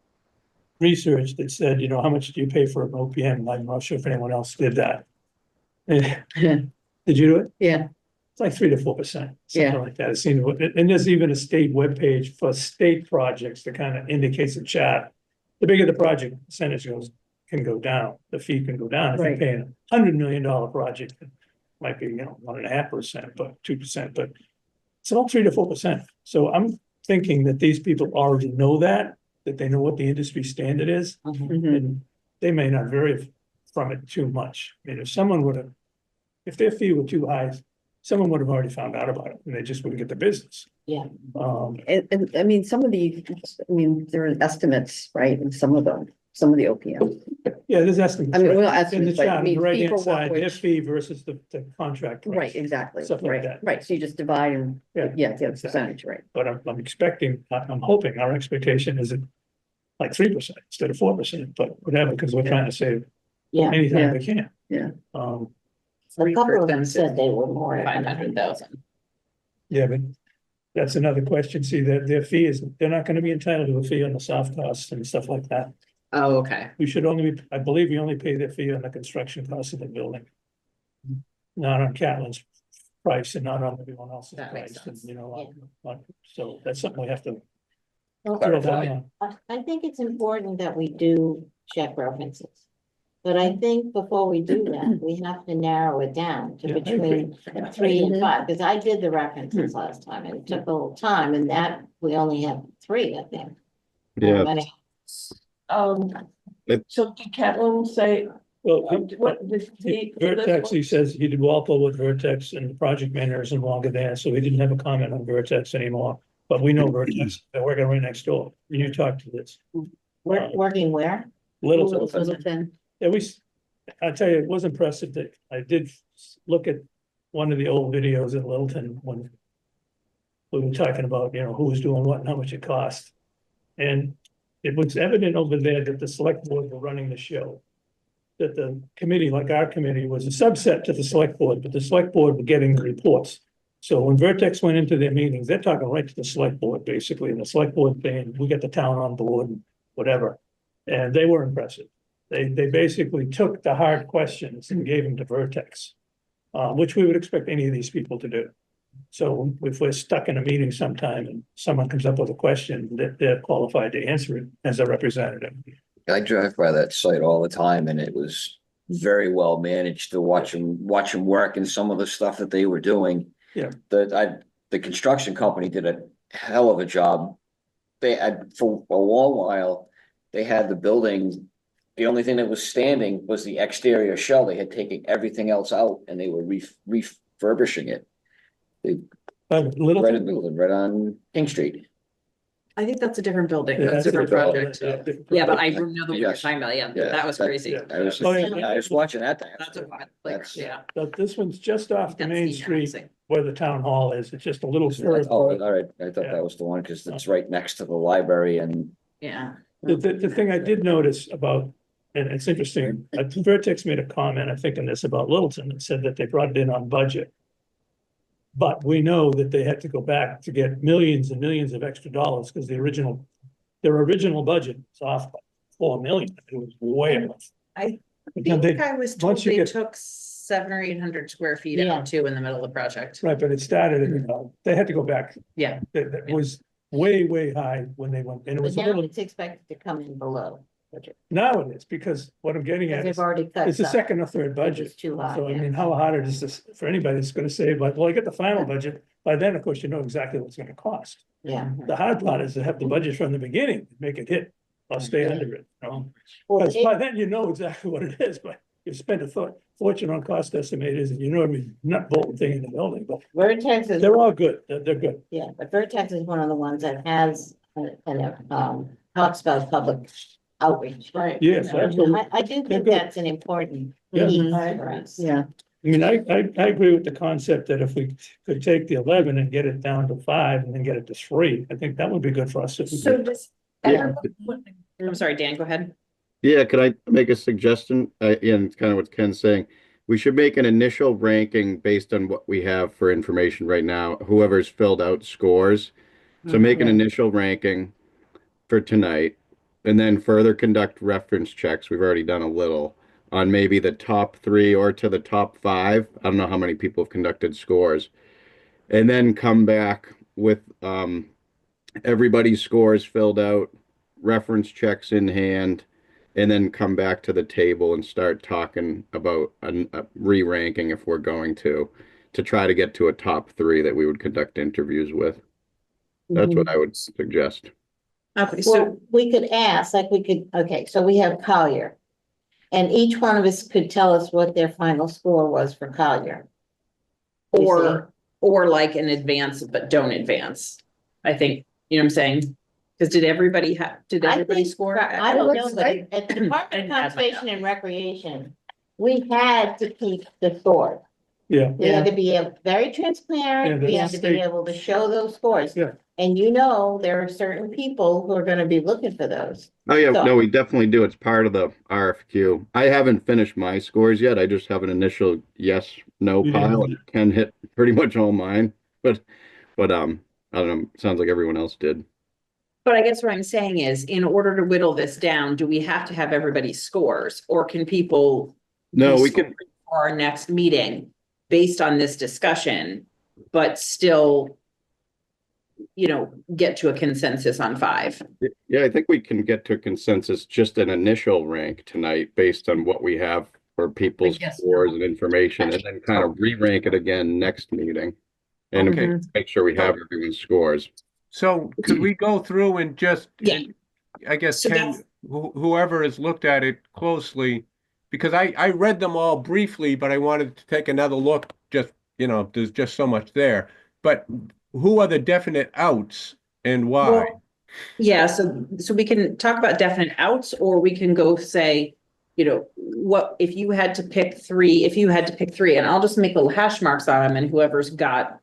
research that said, how much do you pay for an OPM? I'm not sure if anyone else did that. Did you do it? Yeah, It's like 3 to 4%, Yeah. something like that. It seems, and there's even a state webpage for state projects that kind of indicates a chart. The bigger the project, percentage can go down, the fee can go down. If you're Right. paying $100 million project, it might be, 1.5%, but 2%, but it's about 3 to 4%. So I'm thinking that these people already know that they know what the industry standard is, mhm. and they may not vary from it too much. I mean, if their fee were too high, someone would have already found out about it, and they just wouldn't get the business. Yeah. And I mean, there are estimates, right, in some of the OPM. Yeah, there's estimates. I mean, right? well, In the estimates, but I chart, on the mean, right fee hand for what, side, their which, fee versus the contract price. right, exactly, Stuff like right, that. right, so you just divide and, Yeah. yeah, the percentage, right. But I'm expecting, I'm hoping, our expectation is like 3% instead of 4%, but whatever, because we're trying to save Yeah, anytime we can. Yeah. a couple of them said they were more. 500,000. Yeah, but that's another question. See, their fee is, they're not gonna be entitled to a fee on the soft costs and stuff like that. Oh, okay. We should only, I believe we only pay their fee on the construction cost of the building. Not on Catlin's price and not on everyone else's That makes price, and, sense. so that's something we have to Well, drill down on. I think it's important that we do check references. But I think before we do that, we have to narrow it down to Yeah, I agree. between 3 and 5, because I did the references last time and it took a little time, and that we only have 3, I think. Yeah, So did Catlin say, Well, what, did he? Vertex, he says he did Walpole with Vertex and the project manager is no longer there, so he didn't have a comment on Vertex anymore. But we know Vertex, they're working right next door. You talked to this. Working where? Littleton. Littleton. Yeah, I tell you, it was impressive that I did look at one of the old videos in Littleton when we were talking about, who was doing what and how much it cost. And it was evident over there that the select board were running the show. That the committee, like our committee, was a subset to the select board, but the select board were getting the reports. So when Vertex went into their meetings, they're talking right to the select board, basically, and the select board saying, we get the town on board, and whatever. And they were impressive. They basically took the hard questions and gave them to Vertex, which we would expect any of these people to do. So if we're stuck in a meeting sometime and someone comes up with a question, they're qualified to answer it as a representative. I drive by that site all the time and it was very well managed to watch them work and some of the stuff that they were doing. Yeah. The construction company did a hell of a job. They had, for a long while, they had the building. The only thing that was standing was the exterior shell. They had taken everything else out and they were refurbishing it. Right in Littleton. Middleton, right on King Street. I think that's a different building. Yeah, That's a different project. different Yeah, but I project. know what you're Yes. talking about. Yeah, Yeah, that was crazy. yeah. I was, Oh, yeah. I was watching that thing. That's a lot. Like, That's- yeah. But this one's just off the That's main the street housing. where the town hall is. It's just a little Oh, further. all right, I thought Yeah. that was the one, because it's right next to the library and Yeah. The thing I did notice about, and it's interesting, Vertex made a comment, I think, in this about Littleton, and said that they brought it in on budget. But we know that they had to go back to get millions and millions of extra dollars, because their original budget was off by 4 million. It was way off. I Now, think I was told once you they get- took 700 or 800 square feet Yeah. out too in the middle of the project. Right, but it started, they had to go back. Yeah. It was way, way high when they went, and it But was a now little, it's expected to come in below. now it is, because what I'm getting Because at they've is, already cut. it's the some. second or third It budget. was too high. So I yeah. mean, how hard is this for anybody that's gonna say, but, well, I get the final budget, by then, of course, you know exactly what it's gonna cost. Yeah. The hard part is to have the budget from the beginning, make it hit, or stay under it, you know? Well, Because it- by then you know exactly what it is, but you spend a fortune on cost estimators, and you know, I mean, not bolting thing in the building, but Vertex is, they're all good, they're good. yeah, but Vertex is one of the ones that has, talks about public outreach. Right. Yes, You know, absolutely. I do They're think good. that's an important Yeah. piece I for agree. us. Yeah, I mean, I agree with the concept that if we could take the 11 and get it down to 5 and then get it to 3, I think that would be good for us. If we So could. does, Yeah. I'm sorry, Dan, go ahead. Yeah, could I make a suggestion? And it's kind of what Ken's saying. We should make an initial ranking based on what we have for information right now, whoever's filled out scores. So make an initial ranking for tonight, and then further conduct reference checks. We've already done a little on maybe the top 3 or to the top 5. I don't know how many people have conducted scores. And then come back with everybody's scores filled out, reference checks in hand, and then come back to the table and start talking about a re-ranking if we're going to try to get to a top 3 that we would conduct interviews with. That's what I would suggest. Okay, so, Well, we could ask, like we could, okay, so we have Collier. And each one of us could tell us what their final score was for Collier. You or like an advance, but don't advance. I think, you know what I'm saying? Because did everybody think- score? I don't know, but I- at the I Department of didn't add mine Conservation and Recreation, we had to keep the score. Yeah, We had to be very transparent, Yeah, we the had to be state- able to show those scores. Yeah. And you know, there are certain people who are gonna be looking for those. Oh yeah, So- no, we definitely do. It's part of the RFQ. I haven't finished my scores yet. I just have an initial yes, no You pile. didn't- Ken hit pretty much all mine, but I don't know. Sounds like everyone else did. But I guess what I'm saying is, in order to whittle this down, do we have to have everybody's scores, or can people? No, be we can. scored For our next meeting, based on this discussion, but still. Get to a consensus on 5. Yeah, I think we can get to a consensus, just an initial rank tonight based on what we have for people's I guess so. scores and information, and then kind of re-rank it again next meeting. And Okay. make sure we have everyone's scores. So could we go through and just, Yeah. and I guess So Ken, that's- whoever has looked at it closely, because I read them all briefly, but I wanted to take another look, just, there's just so much there. But who are the definite outs and why? Well, yeah, so we can talk about definite outs, or we can go say, what, if you had to pick 3, and I'll just make little hash marks on them, and whoever's got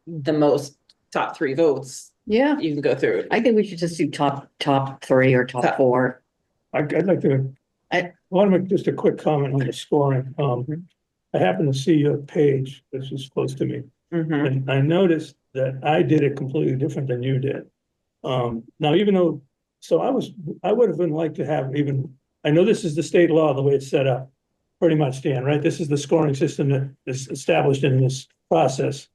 the most top 3 votes, yeah, you can go through. I think we should just do top 3 or top Top- 4. I'd like to, I- want to make just a quick comment on the scoring. I happen to see your page, this is close to me, Mhm. and I noticed that I did it completely different than you did. Now, even though, so I would have been like to have even, I know this is the state law, the way it's set up. Pretty much, Dan, right? This is the scoring system that is established in this process.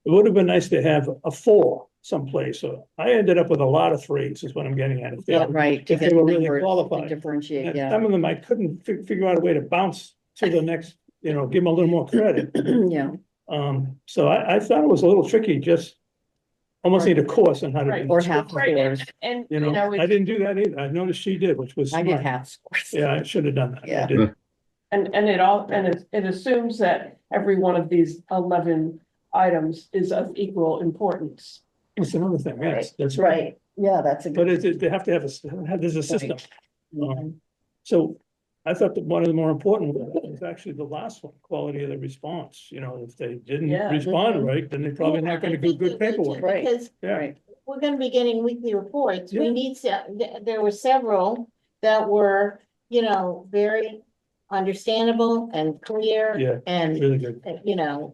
It would have been nice to have a 4 someplace, so I ended up with a lot of 3s, is what I'm getting at. If they- Yeah, right. to if they get were the really numbers to qualified. differentiate, And yeah, some of them I couldn't figure out a way to bounce to the next, give them a little more credit. yeah, So I thought it was a little tricky, just almost need a course on how to. Right, do or this. half scores. and, You know, I didn't do that either. I noticed she did, which was I did smart. half scores. Yeah, I should have done that. I Yeah. did. and it assumes that every one of these 11 items is of equal importance. That's another thing, yes, that's right. Right, yeah, that's a But good. they have to there's a system. So I thought that one of the more important ones was actually the last one, quality of the response. If they didn't Yeah. respond right, then they're probably not gonna do good paperwork. Right. Because Yeah, Right, we're gonna be getting weekly reports. Yeah. We need, there were several that were, very understandable and clear. Yeah, And, really good.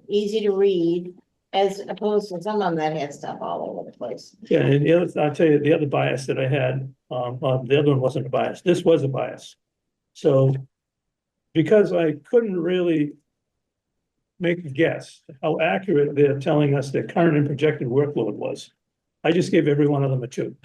easy to read, as opposed to some of them that had stuff all over the place. Yeah, and I'll tell you, the other bias that I had, the other one wasn't a bias, this was a bias. So, because I couldn't really make a guess how accurate they're telling us their current and projected workload was. I just gave every one of them a 2.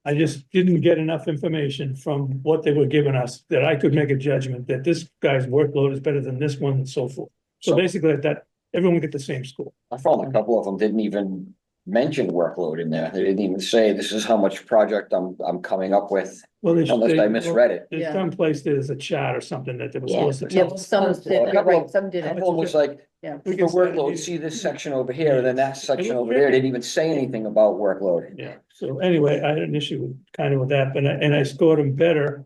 I just didn't get enough information from what they were giving us that I could make a judgment that this guy's workload is better than this one and so forth. So So- basically that, everyone get the same score. I found a couple of them didn't even mention workload in there. They didn't even say, this is how much project I'm coming up with, Well, unless I misread it. There's Yeah. some place there's a chart or something that they were Yeah. supposed to Yeah, tell well, us. some did, you're right, some A did. couple of them was like, Yeah. We the can start workload, using- see this section over here, and then that section looked over there, very- didn't even say anything about workload. Yeah, so anyway, I had an issue with kind of with that, but I scored them better.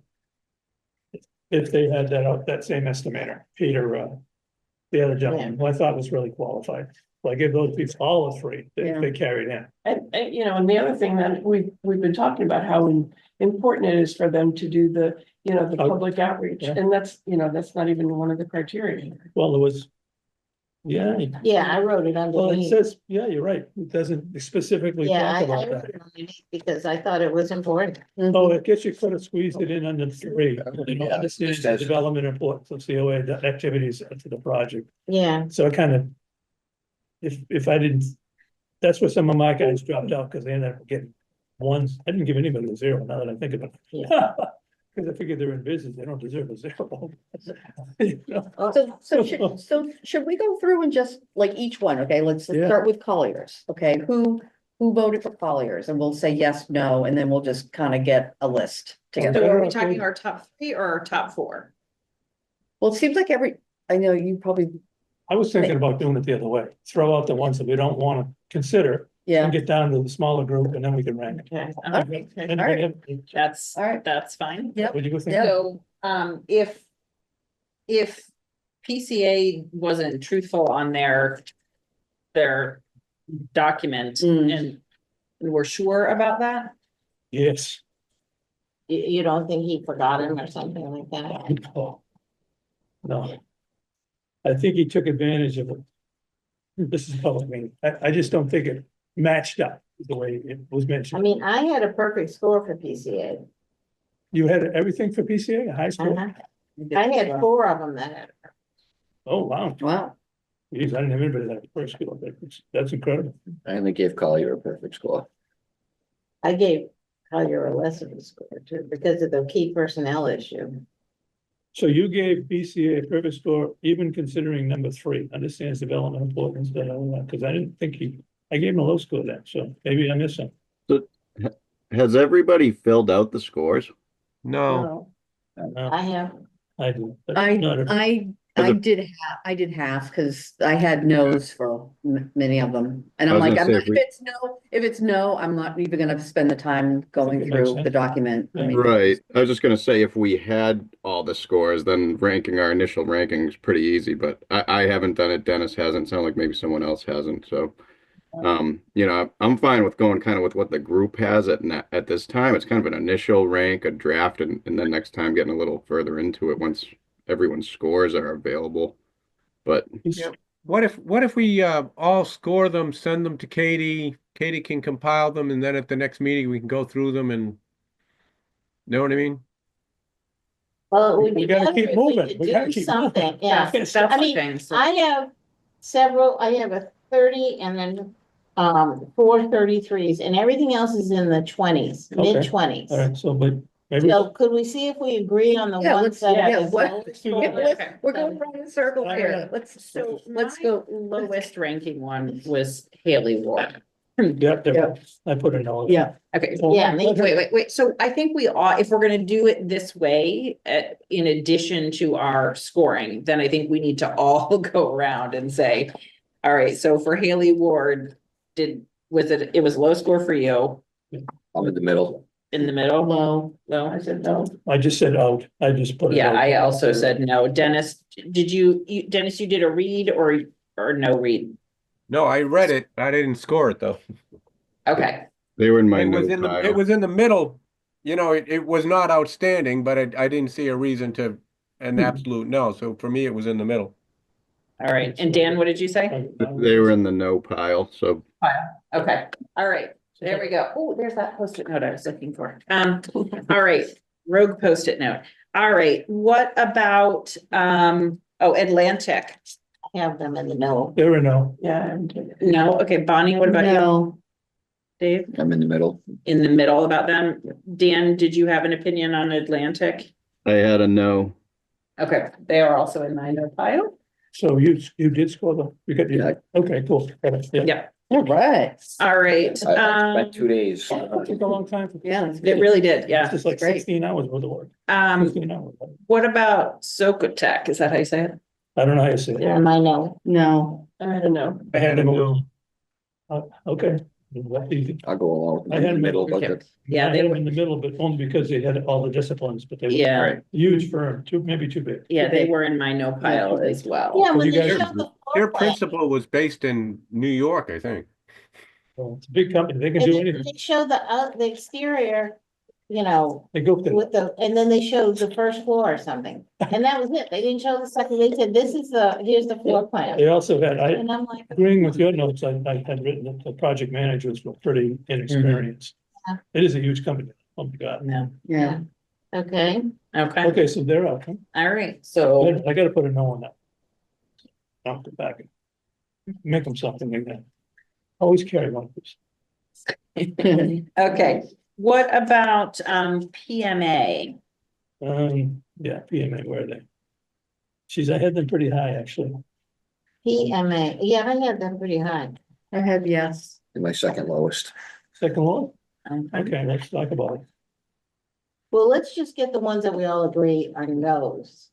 If they had that same estimator, Peter, the other gentleman, who I thought was really qualified. So I gave those people all a 3, Yeah. they carried in. And, you know, and the other thing that we've been talking about how important it is for them to do the, you know, the Oh, public outreach. yeah. And that's, you know, that's not even one of the criteria. Well, there was. Yeah, Yeah, I wrote it well, it underneath. says, yeah, you're right, it doesn't specifically Yeah, talk I about wrote that. it underneath because I thought it was important. Oh, I guess you could have squeezed it in under 3, Yeah, understands just the as- development and importance of COA activities to the project. Yeah, So I kind of. If I didn't, that's where some of my guys dropped out because they ended up getting ones. I didn't give anybody a 0 now that I think about it. Because I figured they're in business, they don't deserve a 0. You know? So should we go through and just like each one, okay, let's Yeah. start with Colliers, okay, who voted for Colliers, and we'll say yes, no, and then we'll just kind of get a list together. So are we talking our top 3 or our top 4? Well, it seems like I know you probably, I was thinking about doing it the other way, throw out the ones that we don't want to consider yeah, and get down to the smaller group and then we can rank. okay. Anybody have- That's, all right, that's fine. Yep. Would you go think? Yeah. So, if PCA wasn't truthful on their document Mm. and we're sure about that? Yes. You don't think he forgot him or something like that? Oh. No. I think he took advantage of it. This is public meeting. I just don't think it matched up the way it was I mentioned. mean, I had a perfect score for PCA. You had everything for PCA, a high school? Uh-huh. I had 4 of them that had. Oh, wow. wow, Geez, I didn't have anybody that first school. That's incredible. I only gave Collier a perfect score. I gave Collier a less of a score too, because of the key personnel issue. So you gave BCA a perfect score, even considering number 3, understands development importance, because I didn't think I gave him a low score then, so maybe I missed something. Has everybody filled out the scores? No, I have, I do. but I not a- I did half, because I had no's for many of them, and I I'm was like, gonna I'm say not, if if it's no, I'm not even gonna spend the time going it makes through the sense. document. I Yeah. mean, Right, I was just gonna say, if we had all the scores, then ranking our initial ranking is pretty easy, but I haven't done it, Dennis hasn't, sound like maybe someone else hasn't, so. You know, I'm fine with going kind of with what the group has at this time, it's kind of an initial rank, a draft, and then next time getting a little further into it once everyone's scores are available. But He's- what if we all score them, send them to Katie? Katie can compile them, and then at the next meeting we can go through them and know what I mean? well, it would We be gotta better keep if moving. we We could gotta do keep something, moving. yeah. That's I the mean, thing. So I have I have a 30 and then 4 33s, and everything else is in the 20s, Okay. mid-20s. All right, so, but maybe. So could we see if we agree on the Yeah, ones let's, that yeah, are the what, lowest Yeah, score? let's- we're going around in circles Yeah. here, let's, So let's my go. lowest ranking one was Haley Ward. Yeah, Yeah. I put a note. Yeah, Okay, Well, Yeah, me too. wait. So I think we all, if we're gonna do it this way, in addition to our scoring, then I think we need to all go around and say, all right, so for Haley Ward, it was low score for you, I'm in the middle. in the middle? low, Low? I said no. I just said out, I just put a Yeah, note. I also said no. Dennis, Dennis, you did a read or no read? No, I read it. I didn't score it though. Okay, they were in my It was note in the pile. it was in the middle. You know, it was not outstanding, but I didn't see a reason to an absolute no. So for me, it was in the middle. all right. And Dan, what did you say? They were in the no pile, so Okay, all right, there we go. Oh, there's that Post-it note I was looking for. All right, rogue Post-it note. All right, what about, Atlantic? have them in the know. There or no? Yeah. No, okay, Bonnie, what about you? No, Dave? I'm in the middle. In the middle about them? Dan, did you have an opinion on Atlantic? I had a no. Okay, they are also in my no pile. So you did score them, you got, Yeah. okay, cool. Yeah. Yeah, all right. all right. I spent 2 days. Took a long time. Yeah, that's It good. really did, It's yeah. just like Great. 16 hours worth of work. 15 hours. What about Socotec? Is that how you say it? I don't know how you say They're it. in my know. No, I don't know. I had them, okay. That's easy. I'll go along with I in had the them middle, but Okay. the- Yeah, I they had them were, in the middle, but only because they had all the disciplines, but they were yeah, right. huge firm, maybe too big. yeah, they were in my no pile as well. Yeah, when you they guys- show the Their floor plan, principal was based in New York, I think. So it's a big company, they can do and anything. they show the exterior, you know, They go to, with the, and then they showed the first floor or something. And that was it. They didn't show the second. They said, this is here's the floor plan. they also had, And I'm like, agreeing with your notes, I had written that the project managers were pretty inexperienced. Yeah. It is a huge company, oh my God. No, yeah. okay, okay, Okay, so they're out, huh? all right, so, I gotta put a no on that. I'll go back and make them something again. Always carry one of these. okay. What about PMA? Yeah, PMA, where are they? I had them pretty high, actually. PMA. Yeah, I had them pretty high. I had yes. my second lowest. Second one? Okay, Okay, let's talk about it. Well, let's just get the ones that we all agree are no's.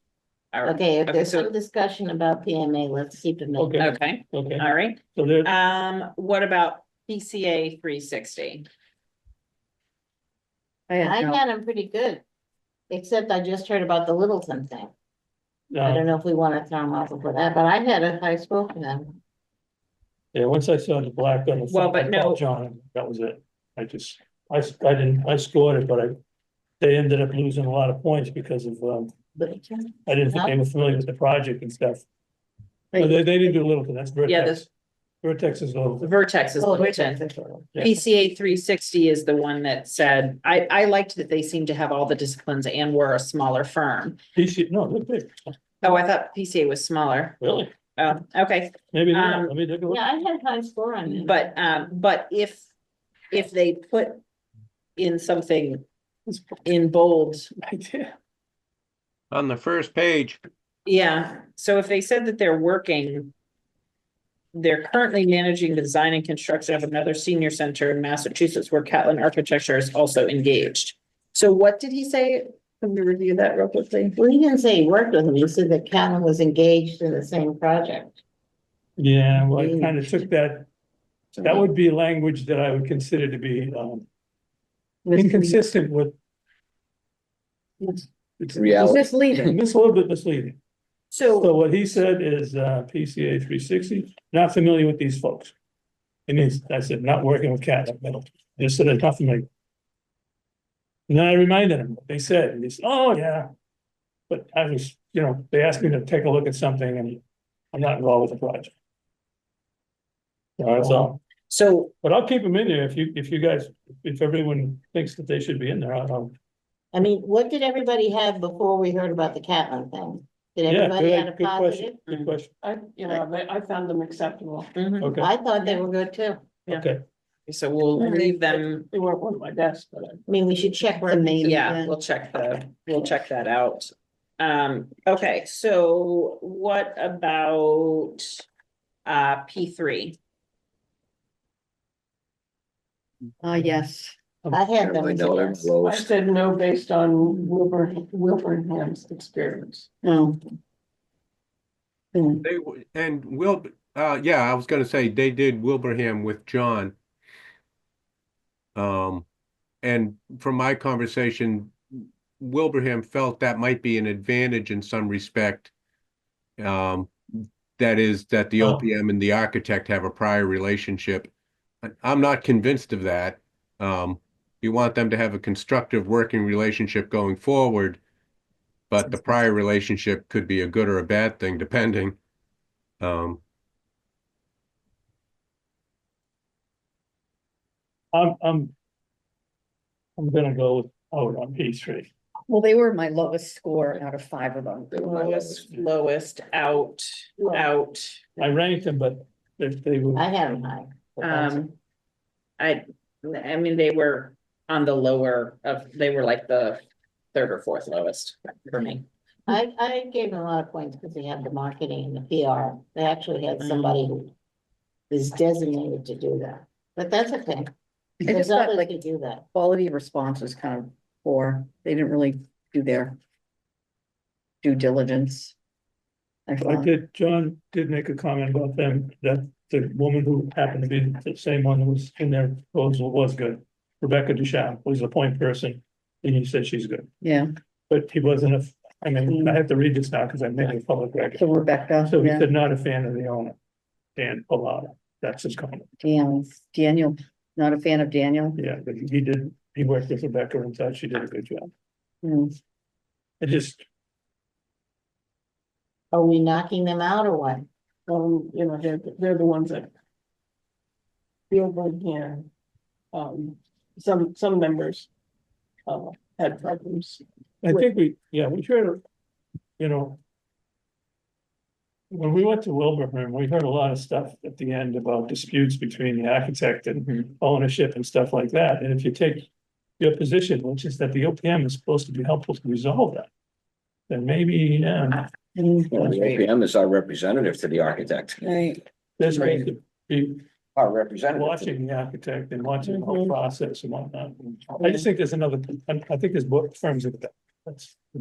all right, Okay, if Okay, there's so- some discussion about PMA, let's keep it. Okay. okay, Okay, all right. so there, What about PCA 360? I I had no. had them pretty good, except I just heard about the Littleton thing. I uh, don't know if we want to throw them off for that, but I had a high score for them. yeah, once I saw the black on the. Well, front, but I no- called John, that was it. I didn't, I scored it, but they ended up losing a lot of points because of, Littleton? I didn't think they were familiar with the project and stuff. No, they didn't do Littleton, that's Yeah, Vertex. Vertex is Littleton. Vertex is Oh, Littleton. Yeah. PCA 360 is the one that said, I liked that they seemed to have all the disciplines and were a smaller firm. PC, no, they're big, Oh, I thought PCA was smaller. really, Oh, okay, maybe not, Um, let me take a look. Yeah, I had high score on them. but if they put in something in bold, Idea. On the first page, yeah, so if they said that they're currently managing the design and construction of another senior center in Massachusetts where Catlin Architecture is also engaged. So what did he say? Can we review that real quickly? Well, he didn't say he worked with them. He said that Catlin was engaged in the same project. Yeah, well, I kind of took that, that would be language that I would consider to be, inconsistent with. It's Reality. Misleading. It's a little bit misleading. So So, what he said is, PCA 360, not familiar with these folks. And I said, not working with Cat at Middleton, just said, not familiar. And then I reminded him what they said, and he said, oh, yeah. But I was, they asked me to take a look at something and I'm not involved with the project. That's all, so but I'll keep them in there if you guys, if everyone thinks that they should be in there, I'll. I mean, what did everybody have before we heard about the Catlin thing? Did Yeah, everybody good, have a good question, positive? good question, I found them acceptable. mhm, okay, I thought they were good too. Yeah. okay. so we'll leave them, They weren't on my desk, but I mean, we should check The them. main- yeah, we'll check that out. Okay, so what about P3? Yes. I had them. I as know a they're yes. I lowest. said no based on Wilbraham's experience. No. they, and yeah, I was gonna say, they did Wilbraham with John. And from my conversation, Wilbraham felt that might be an advantage in some respect. That is that the Oh. OPM and the architect have a prior relationship. I'm not convinced of that. You want them to have a constructive working relationship going forward, but the prior relationship could be a good or a bad thing, depending. I'm gonna go with out on P3. Well, they were my lowest score out of 5 of them. They were my Lowest, out, out. I ranked them, but they were, I had them high. but that's- I mean, they were on the lower of, they were like the third or fourth lowest for me. I gave them a lot of points because they had the marketing and the PR. They actually had somebody who is designated to do that, but that's okay. I There's just thought others like to do that. quality of response was kind of poor. They didn't really do their due diligence. I thought. John did make a comment about them, that the woman who happened to be the same one that was in their proposal was good. Rebecca Duchamp was a point person, and he said she's good, Yeah, but he wasn't I mean, I have to read this now because I made a public record. so Rebecca, So he yeah, said not a fan of the owner, Dan Pallotta, that's his comment. Daniel, not a fan of Daniel. Yeah, but he worked with Rebecca and thought she did a good job. Hmm. It just, Are we knocking them out or what? You know, they're the ones that feel good here. Some members, had problems. I think we heard, you know. When we went to Wilbraham, we heard a lot of stuff at the end about disputes between the architect and ownership and stuff like that. And if you take your position, which is that the OPM is supposed to be helpful to resolve that, then maybe, yeah, Well, the OPM is our representative to the architect, Right. they're supposed to be our representative. watching the architect and watching the whole process and whatnot. I just think there's another, I think there's both firms that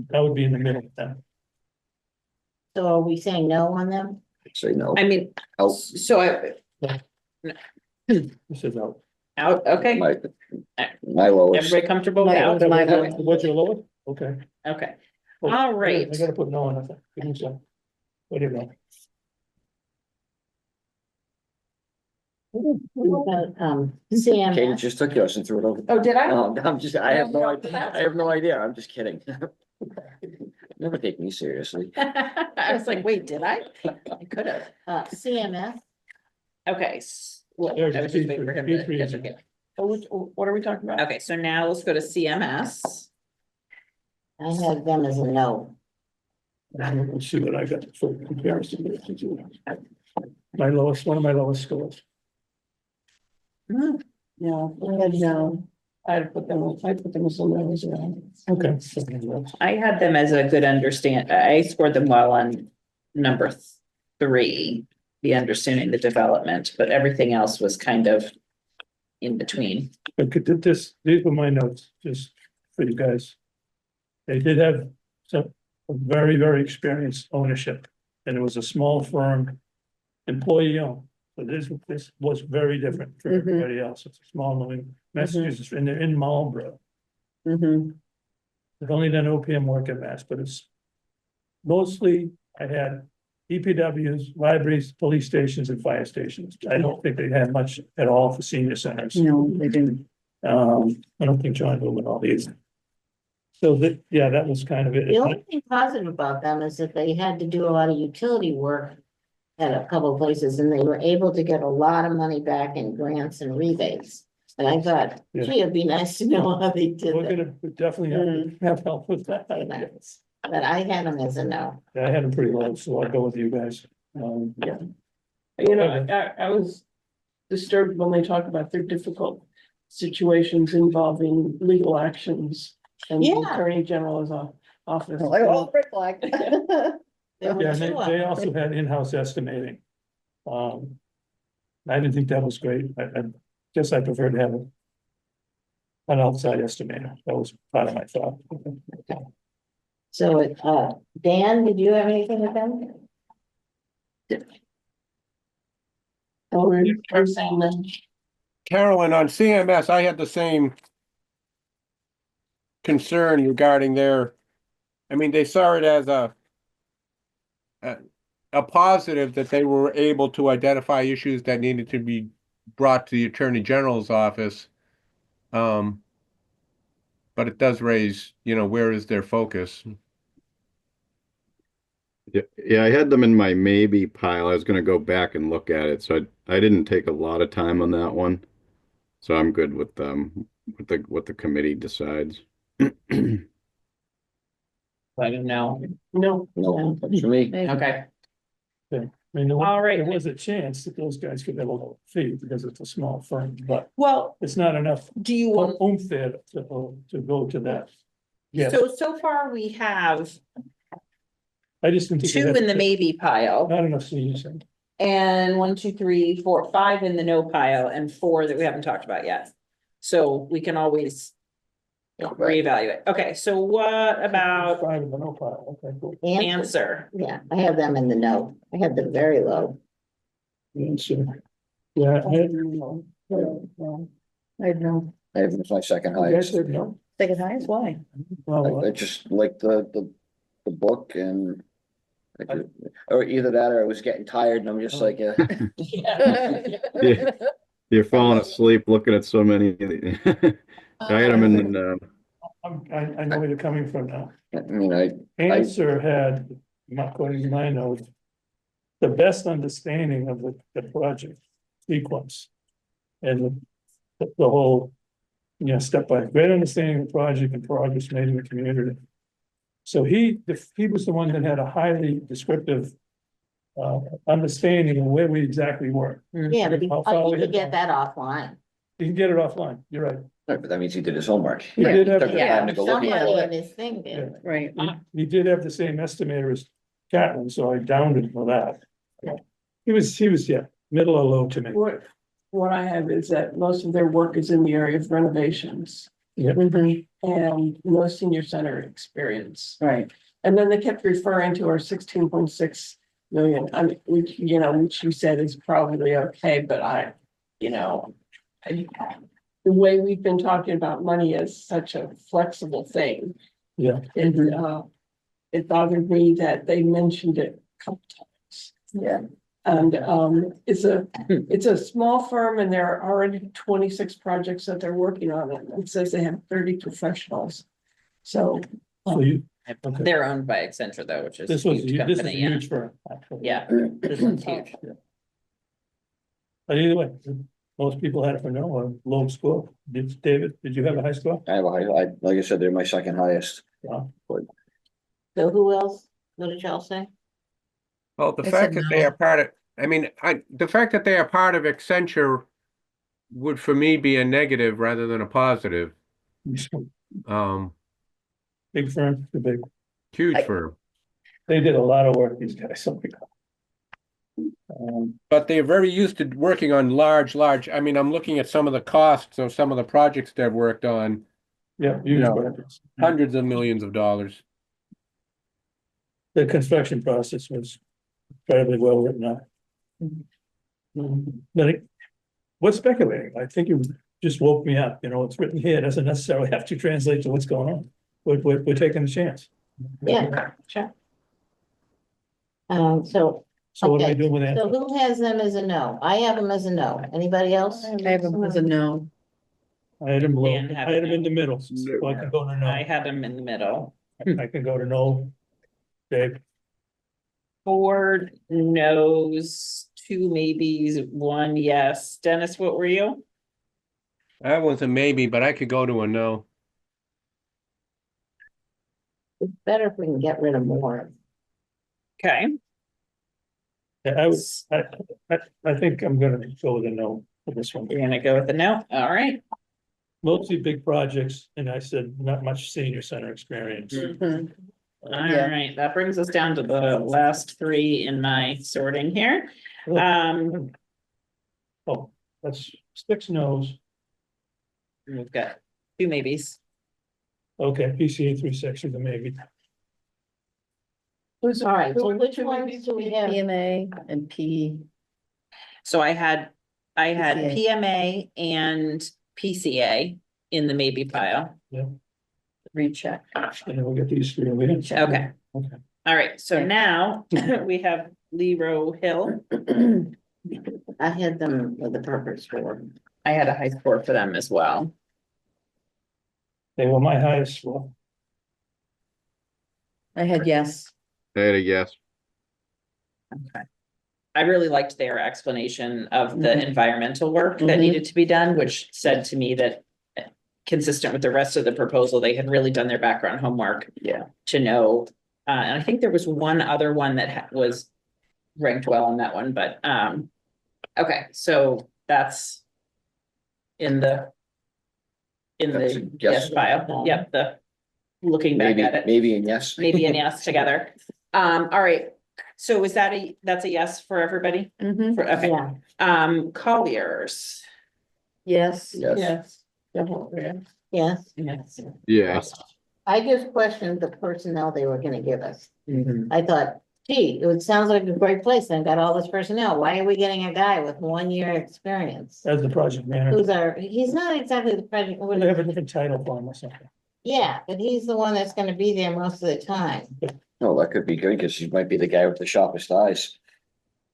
that would be in the middle of that. So are we saying no on them? Say no. I mean, Out, so This is out. out, okay, my lowest. everybody comfortable with My- out? my- Okay. What's your lower? Okay. Okay, Oh, all right. I gotta put no on it. Give me some. What do you know? Katie CMS, just took yours and threw it over. Oh, did I? No, I'm just, I have no idea. I have no idea. I'm just kidding. Never take me seriously. I was like, wait, did I? I could have. CMS, Okay. Well, There's I was just waiting for him to P3. get it. What are we talking about? Okay, so now let's go to CMS. I had them as a no. Let's see what I got for comparison. My lowest, one of my lowest scores. Yeah, I had no. I put them as a no as well. Okay. I had them as a good I scored them well on number 3, the understanding the development, but everything else was kind of in between. Okay, these were my notes, just for you guys. They did have some very, very experienced ownership, and it was a small firm, employee owned. So this was very different from Mhm. everybody else. It's a small New Massachusetts, and they're in Marlboro. Mm-hmm. They've only done OPM work in Mass, but it's mostly, I had EPWs, libraries, police stations, and fire stations. I don't think they had much at all for senior centers. No, they didn't. I don't think John Newman all these. So that, yeah, that was kind of The it. only thing positive about them is that they had to do a lot of utility work at a couple of places, and they were able to get a lot of money back in grants and rebates. And I thought, Yeah. gee, it'd be nice to know how they did We're that, gonna definitely have help with that. but I had them as a no. I had them pretty low, so I'll go with you guys. Yeah. You know, I was disturbed when they talk about their difficult situations involving legal actions. And the Yeah. Attorney General's office. Like, oh, red flag. There were Yeah, and two of they them. also had in-house estimating. I didn't think that was great. I guess I prefer to have an outside estimator. That was part of my thought. So, Dan, did you have anything with them? Oh, we're saying that. Carolyn, on CMS, I had the same concern regarding I mean, they saw it as a positive that they were able to identify issues that needed to be brought to the Attorney General's office. But it does raise, where is their focus? Yeah, I had them in my maybe pile. I was gonna go back and look at it, so I didn't take a lot of time on that one. So I'm good with what the committee decides. I don't know. No, No, that's for me. Okay, I mean, All right. there was a chance that those guys could have a low fee because it's a small firm, but well, it's not enough do you want, oomph there to go to that. Yes, so far we have I just didn't think. they two had- in the maybe pile. Not enough senior center. And 1, 2, 3, 4, 5 in the no pile and 4 that we haven't talked about yet. So we can always reevaluate. Okay, so what about Five in the no pile, okay, cool. answer? Yeah, I have them in the no. I have them very low. Answer. Yeah, I had, I know. I have it as my second you guys highest. said no. Second highest, why? Well, I just like the book and. Or either that or I was getting tired and I'm just like, Yeah. You're falling asleep looking at so many. I had them in, I know where you're coming from now. I mean, Answer had, according to my notes, the best understanding of the project sequence. And the whole, step by, great understanding of the project and progress made in the community. So he was the one that had a highly descriptive understanding of where we exactly were. Yeah, but How far you we could had get gone. that offline. You can get it offline, you're right. but that means he did his homework. He did have, Took the time to go looking Somebody for in it. his thing did. Right. he did have the same estimator as Catlin, so I downed him for that. He was, middle or low to me. What I have is that most of their work is in the area of renovations. Yeah. And no senior center experience. Right. And then they kept referring to our 16.6 million, I mean, which you said is probably okay, but the way we've been talking about money is such a flexible thing. Yeah. It bothered me that they mentioned it a couple times. Yeah. And it's a small firm and there are already 26 projects that they're working on. And it says they have 30 professionals. So So you, They're owned by Accenture though, which is. this a was, huge this is a company, yeah. huge firm. actually. Yeah, this one's huge. But either way, most people had it for no, or low score. David, did you have a high score? I have a high, like I said, they're my second highest. Wow. So who else? What did y'all say? Well, the I fact said that they no. are part of, the fact that they are part of Accenture would for me be a negative rather than a positive. Big firm, too big. Huge I- firm. They did a lot of work, these guys, so. But they're very used to working on large, I'm looking at some of the costs of some of the projects they've worked on, Yeah, huge Yeah. projects. hundreds of millions of dollars. The construction process was incredibly well written out. What's speculating? I think you just woke me up, it's written here, it doesn't necessarily have to translate to what's going on. We're taking a chance. Yeah, sure. So So what are we Okay, doing with that? So who has them as a no? I have them as a no. Anybody else? I have them as a no. I had him low, Dan had I had him it. in the middle, so I can go to no. I had them in the middle. I can go to no. Dave, 4 no's, 2 maybes, 1 yes. Dennis, what were you? That was a maybe, but I could go to a no. It's better if we can get rid of more. Okay. I was, I think I'm gonna go with a no for this one. You're gonna go with the no? All right. Mostly big projects, and I said not much senior center experience. Mhm. All Yeah. right, that brings us down to the last 3 in my sorting here. Oh, that's 6 no's. We've got 2 maybes. Okay, PCA 3 sections, maybe. Who's- All right, so who- which who- ones do we have? PMA and P. So I had PCA. PMA and PCA in the maybe pile. Recheck. And then we'll get these 3 over here. Okay. Okay. All right, so now we have Lero Hill. I had them with the purpose for. I had a high score for them as well. They were my highest score. I had yes. I had a yes. Okay. I really liked their explanation of the Mhm. environmental work that Mhm. needed to be done, which said to me that consistent with the rest of the proposal. They had really done their background homework. Yeah. To know, and I think there was one other one that was ranked well on that one, but, okay, so that's in the That's a yes yes. file, yep, the looking back Maybe, at it, maybe and yes. maybe and yes together. All right, so is that's a yes for everybody? Mhm. Okay, Yeah, Colliers. Yes. Yes. Yes. Definitely, yeah. yes. Yeah, I just questioned the personnel they were gonna give us. Mhm. I thought, gee, sounds like a great place. They've got all this personnel. Why are we getting a guy with 1 year experience? As the project manager, He's not exactly the project, they have a different title for him or something. yeah, but he's the one that's gonna be there most of the time. No, that could be good because he might be the guy with the sharpest eyes.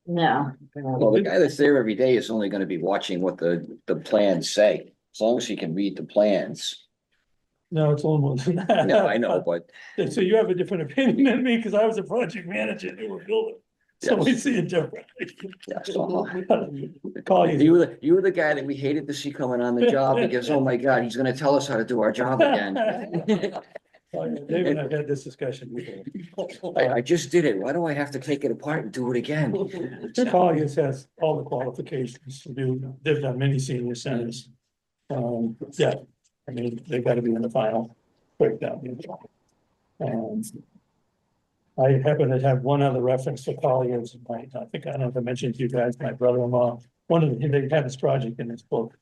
No. Well, the guy that's there every day is only gonna be watching what the plans say, as long as he can read the plans. No, it's a little more than that. No, I know, but So you have a different opinion than me, because I was a project manager and you were building. So we Yes. see it differently. yes, uh-huh. Colliers. You were the guy that we hated to see coming on the job because, oh my God, he's gonna tell us how to do our job again. Dave and I've had this discussion before. I just did it. Why do I have to take it apart and do it again? Colliers has all the qualifications to do, they've done many senior centers. Yeah, I mean, they've got to be in the final breakdown. I happen to have one other reference to Colliers, I think I don't know if I mentioned to you guys, my brother-in-law, they had this project in this book.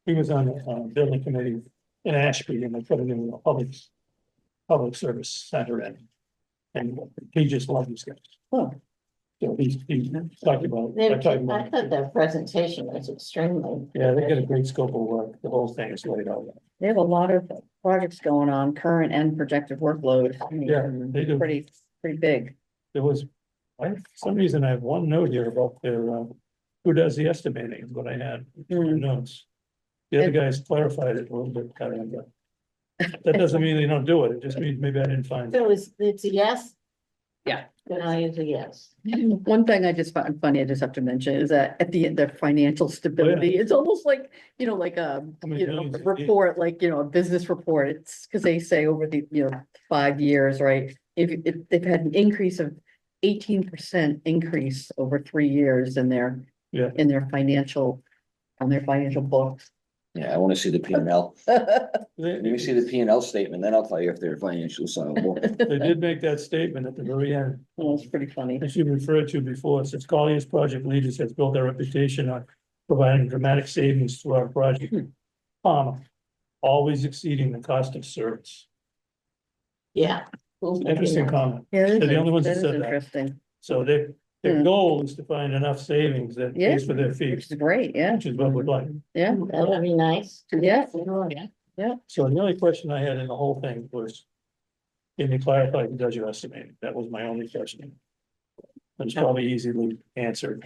He was on the building committee in Ashby, and they put it in a public service center and he just loved these guys. Oh. So he's talked about. I talked about- thought their presentation was extremely. Yeah, they get a great scope of work, the whole thing is laid out. They have a lot of projects going on, current and projected workload. I mean, Yeah, they do. Pretty big. There was, for some reason, I have one note here about their, who does the estimating, is what I had in Hmm. notes. The other guys clarified it a little bit, kind of, but that doesn't mean they don't do it, it just means maybe I didn't find it. So it's a yes? Yeah. Then I use a yes. One thing I just found funny, I just have to mention is that at the end, the financial stability, it's almost like, like a, How many you know, millions a is it? report, like, a business report. It's because they say over the, 5 years, right? If they've had an increase of 18% increase over 3 years in their, Yeah. in their financial, on their financial books. Yeah, I wanna see the P and L. Let They, me see the P and L statement, then I'll tell you if they're financially sound. they did make that statement at the very end. Well, it's pretty funny. As you referred to before, since Collier's project leaders has built their reputation on providing dramatic savings through our project. Always exceeding the cost of service. Yeah. Interesting comment. Yeah, They're the only ones that that is said that. interesting. So their goal is to find enough savings that Yeah. pays for their Which fees, is great, yeah, which is what we'd like. yeah, That would be nice. yeah. So the only question I had in the whole thing was, can you clarify who does your estimating? That was my only question. It's probably easily answered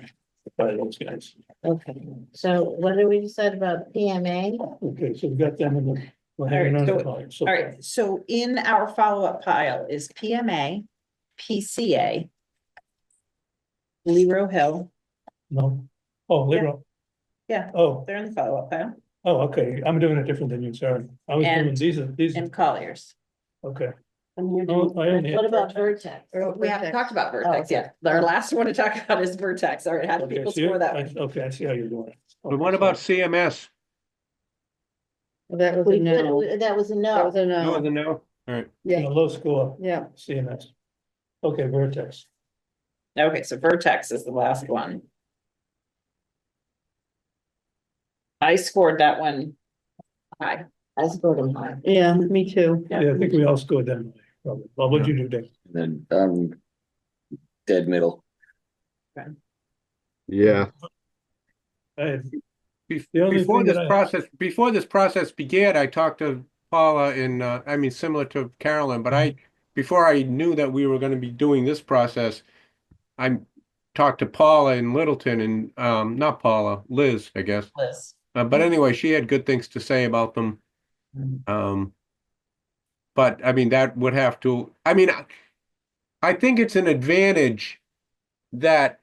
by those guys. Okay, so what did we decide about PMA? Okay, so we got them in the. we're hanging on to Alright, Colliers so All far. right, so in our follow-up pile is PMA, PCA. Lero Hill, No, oh, Lero. Yeah. Oh, they're in the follow-up pile, okay, I'm doing it different than you, sorry. I was doing, And- these are, and Colliers. okay. And Oh, I only What had- about Vertex? We haven't talked about Vertex okay. yet. Our last one to talk about is Vertex. All right, how do Okay, people so you- score that? okay, I see how you're doing it. But what about CMS? That was a no. That was a That was no. a No, no. the no? All right. Yeah, Yeah, low score, yeah. CMS. Okay, Vertex. Okay, so Vertex is the last one. I scored that one high. I scored them high. Yeah, me too. Yeah, I think we all scored them. Probably. Well, what'd you do, Dick? Then, dead middle. yeah, I had Bef- The only Before thing this that I- process, before this process began, I talked to Paula in, I mean, similar to Carolyn, but before I knew that we were gonna be doing this process, I talked to Paula in Littleton and, not Paula, Liz, I guess. Liz. But anyway, she had good things to say about them. But I mean, that would have to, I mean, I think it's an advantage that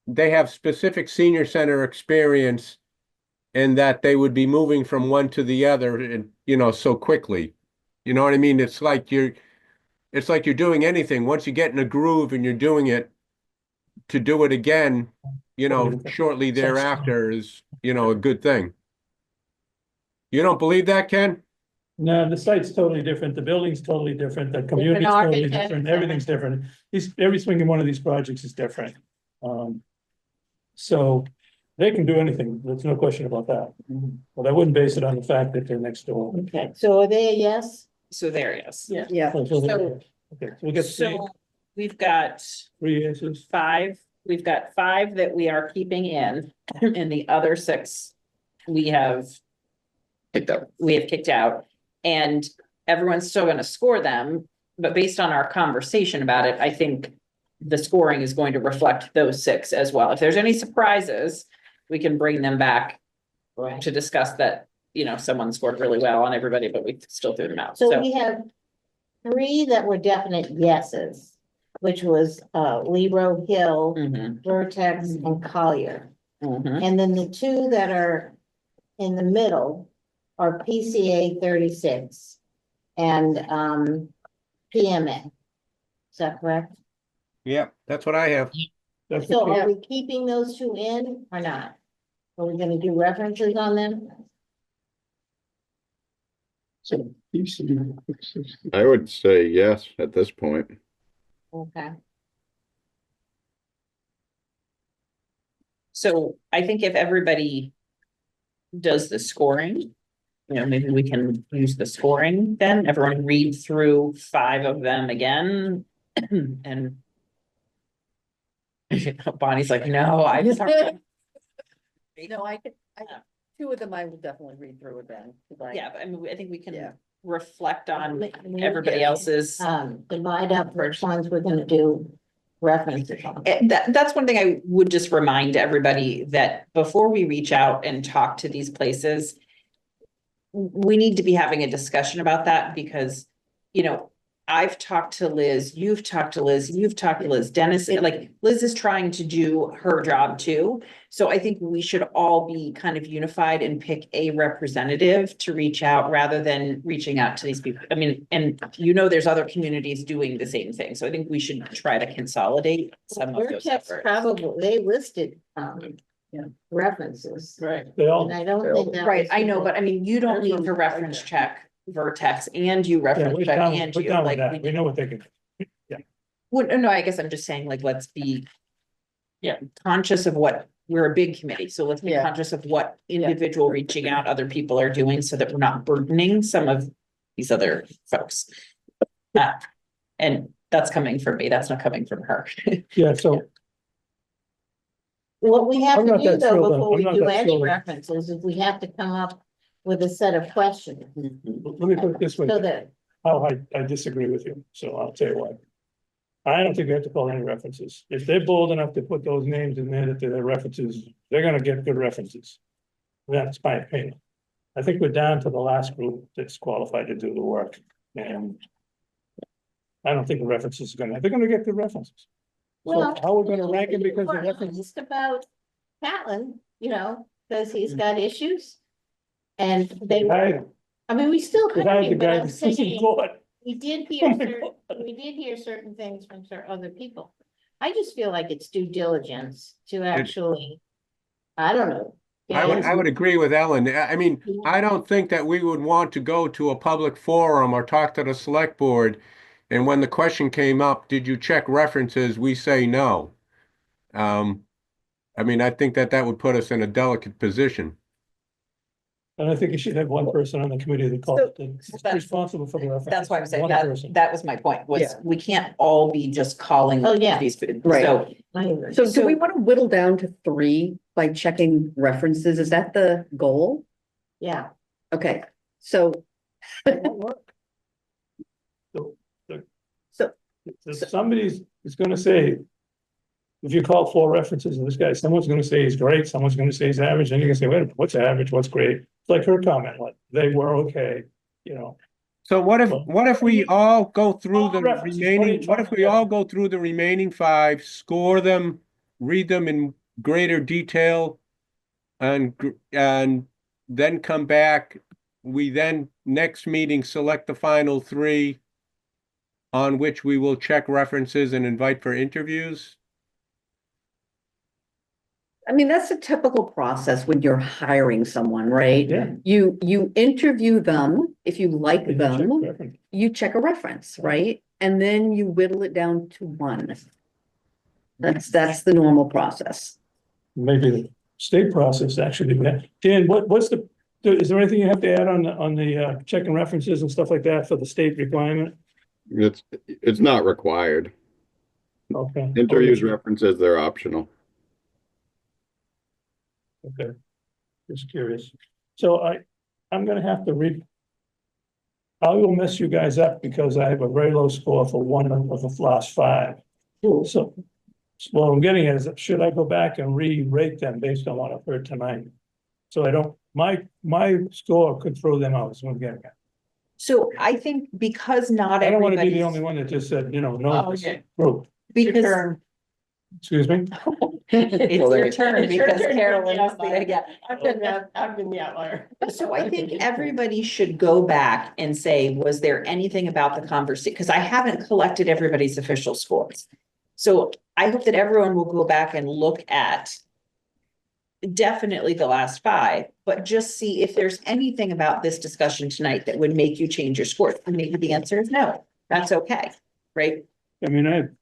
they have specific senior center experience and that they would be moving from one to the other and, so quickly. You know what I mean? It's like you're doing anything. Once you get in a groove and you're doing it, to do it again, shortly thereafter is, a good thing. You don't believe that, Ken? No, the site's totally different, the building's totally different, the community's totally architects, different, everything's different. Every single one of these projects is different. So they can do anything, there's no question about that. But I wouldn't base it on the fact that they're next door. Okay, so are they a yes? So there, yes. Yeah. Okay, so we get So we've got three yeses. we've got five that we are keeping in, and the other six we have Picked up. kicked out. And everyone's still gonna score them, but based on our conversation about it, I think the scoring is going to reflect those six as well. If there's any surprises, we can bring them back to discuss that, someone scored really well on everybody, but we still threw them out. So So we have three that were definite yeses, which was Lebro Hill, mhm, Vertex, and Collier. mhm. And then the two that are in the middle are PCA 36 and PMA. Is that correct? Yeah, that's what I have. That's So what are we keeping those two in or not? Are we gonna do references on them? I would say yes at this point. Okay. So I think if everybody does the scoring, maybe we can use the scoring then, everyone read through five of them again. And Bonnie's like, no, I'm sorry. No, two of them I will definitely read through again. Yeah, but I mean, I think we Yeah. can reflect on Maybe, everybody else's. Divide up which ones we're gonna do references on. That's one thing I would just remind everybody that before we reach out and talk to these places, we need to be having a discussion about that because, I've talked to Liz, you've talked to Liz, you've talked to Liz, Dennis, like Liz is trying to do her job too. So I think we should all be kind of unified and pick a representative to reach out rather than reaching out to these people. I mean, and there's other communities doing the same thing. So I think we should try to consolidate some of those Vertex efforts. probably, they listed Yeah. references. Right. They all, And I don't think that. Right, was I know, the- but I mean, you don't need to reference check Vertex and you yeah, reference we're check down, and we're you, down with like. that, we know what they can. Well, no, I guess I'm just saying, like, let's be. Yeah, conscious of what, we're a big committee, so let's be Yeah. conscious of what individual reaching out other people are doing so that we're not burdening some of these other folks. And that's coming from me, that's not coming from her. Yeah, so What we have I'm to not do that though, thrilled on- before I'm we not do that any thrilled on- references, is we have to come up with a set of questions. let me put it this way, So that, how I disagree with you, so I'll tell you why. I don't think we have to call any references. If they're bold enough to put those names in there that they're references, they're gonna get good references. That's my opinion. I think we're down to the last group that's qualified to do the work and. I don't think the references are they're gonna get good references. So well. how we're gonna rank them because the we're references, honest about Catlin, because he's got issues. And they, I mean, we still the could guy, be, the but guy I'm that's in saying, court. we did Oh hear my certain, we did hear certain things from other people. I just feel like it's due diligence to actually, I don't know. I would agree with Ellen. I mean, I don't think that we would want to go to a public forum or talk to the select board. And when the question came up, did you check references? We say no. I mean, I think that would put us in a delicate position. And I think you should have one person on the committee that calls, that's responsible for the reference. That's why I'm saying One that, person. that was my point, was Yeah. we can't all be just calling. Oh, yeah. These, Right. so, I agree. So do we want to whittle down to three by checking references? Is that the goal? Yeah, Okay, so. So, If somebody's is gonna say. If you call four references of this guy, someone's gonna say he's great, someone's gonna say he's average, and you're gonna say, wait a minute, what's average, what's great? It's like her comment, like, they were okay, So what if we all go through the References, what are you remaining, what trying if to we get? all go through the remaining five, score them, read them in greater detail? and then come back. We then, next meeting, select the final three on which we will check references and invite for interviews. I mean, that's a typical process when you're hiring someone, right? Yeah. You interview them, if you like Did you check them, reference? you check a reference, right? And then you whittle it down to one. That's the normal process. Maybe the state process actually, Dan, what's the, is there anything you have to add on the checking references and stuff like that for the state requirement? It's not required. Okay. Interviews, references, they're optional. Okay, just curious. So I'm gonna have to read. I will mess you guys up because I have a very low score for one of the last five. So, what I'm getting at is, should I go back and re-rate them based on what I've heard tonight? So I don't, my score could throw them out, is what I'm getting at. So I think because not I don't want to be the everybody's, only one that just said, no Oh, yeah. group. because Excuse me? it's Well, your they- turn because turn to be the Carolyn's outlier. the, yeah. I've been the outlier. So I think everybody should go back and say, was there anything about the conversation? Because I haven't collected everybody's official scores. So I hope that everyone will go back and look at definitely the last five, but just see if there's anything about this discussion tonight that would make you change your scores. And maybe the answer is no. That's okay, right? I mean,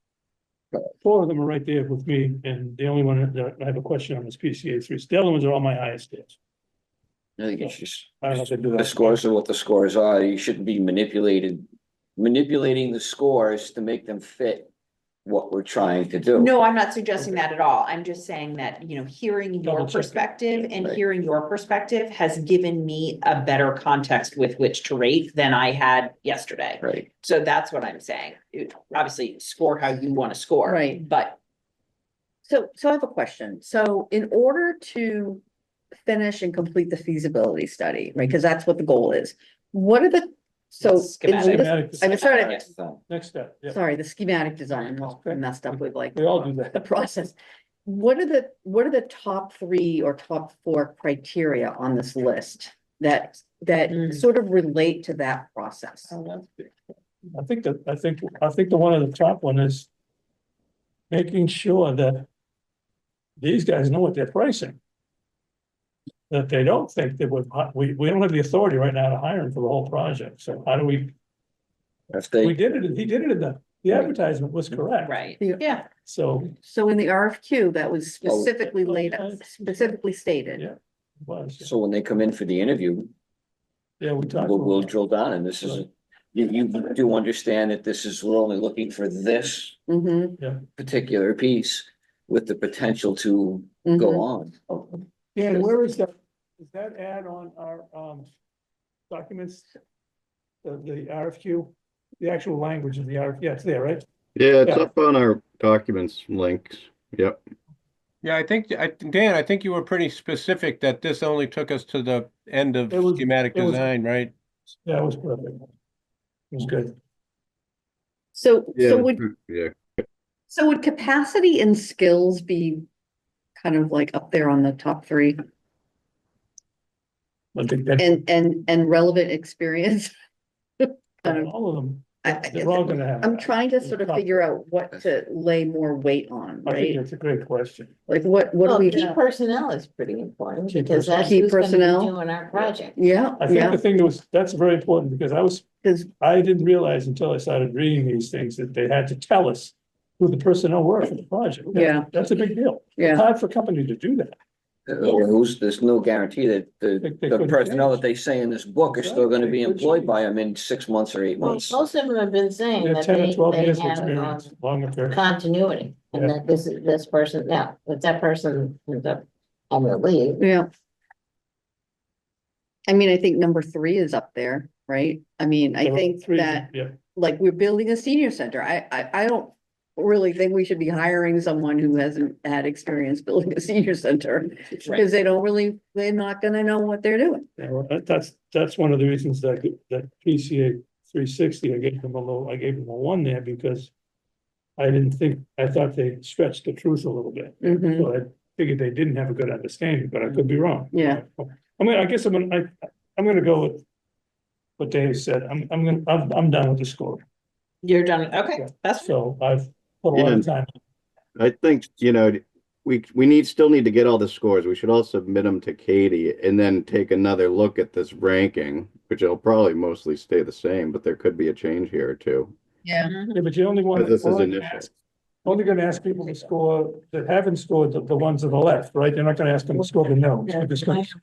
four of them are right there with me, and the only one that I have a question on is PCA 3. The other ones are all my highest scores. I think it's just, I don't know if they do the that. scores are what the scores are. You shouldn't be manipulating the scores to make them fit what we're trying to do. No, I'm not suggesting that at all. I'm just saying that, hearing your Double check it. perspective and Right. hearing your perspective has given me a better context with which to rate than I had yesterday. Right. So that's what I'm saying. Obviously, score how you want to score. Right. But So I have a question. So in order to finish and complete the feasibility study, right, because that's what the goal is. What are the, so. in Schematic. this- Schematic. I'm sorry, Next time. Next step, yeah. sorry, the schematic design, well, I messed up with like We all do that. the process. What are the top three or top four criteria on this list that Mm. sort of relate to that process? I think the one of the top one is making sure that these guys know what they're pricing. That they don't think that we don't have the authority right now to hire them for the whole project. So how do we, If he they, did it in the advertisement was correct. right, Yeah. yeah. So So in the RFQ, that was Oh. specifically laid out, specifically stated. Yeah. it was, so when they come in for the interview, yeah, we talked. we'll about drill down, and this is, you do understand that this is, we're only looking for this Mm-hmm. particular piece with the potential to Mm-hmm. go on. that. Yeah, where is that ad on our documents? The RFQ, the actual language of the RFQ, yeah, it's there, right? Yeah, it's Yeah. up on our documents links. Yep. Yeah, Dan, I think you were pretty specific that this only took us to the end of It was- schematic it was- design, right? Yeah, it was perfect. It was good. So Yeah. would Yeah. capacity and skills be kind of like up there on the top three, I think that and relevant experience? Kind of, all of them, I- they're all gonna have. I'm trying to sort of figure out what to lay more weight on, I think right? that's a great question. Like what do Well, we, key personnel is pretty important Key because that's Key who's gonna personnel. be doing our project. yeah, I think yeah, the thing that's very important because because, I didn't realize until I started reading these things that they had to tell us who the personnel were for the project. Yeah. That's a big deal. It's yeah, hard for a company to do that. Or there's no guarantee that They the couldn't personnel change. that they say in this book are still gonna be Exactly, they could employed change. by them in 6 months or 8 Well, months. most of them have been saying They're that 10 or 12 they years of have experience, longer period. continuity and Yeah. that this person, now, if that person ends up on the leave. yeah. I mean, I think number three is up there, right? I mean, I So think three, that, yeah, like, we're building a senior center. I don't really think we should be hiring someone who hasn't had experience building a senior center. Because they're not gonna know what they're doing. yeah, well, that's one of the reasons that PCA 360, I gave them a 1 there because I thought they stretched the truth a little bit. Mhm. So I figured they didn't have a good understanding, but I could be wrong. Yeah. I guess I'm gonna go with what Dave said. I'm done with the score. You're done, okay, that's, So I've put a lot of time. I think, we still need to get all the scores. We should all submit them to Katie and then take another look at this ranking, which will probably mostly stay the same, but there could be a change here or two. Yeah. Yeah, but you only want. But this is we're initial. Only gonna ask people to score that haven't scored the ones on the left, right? You're not gonna ask them to score the no. We're just gonna. Just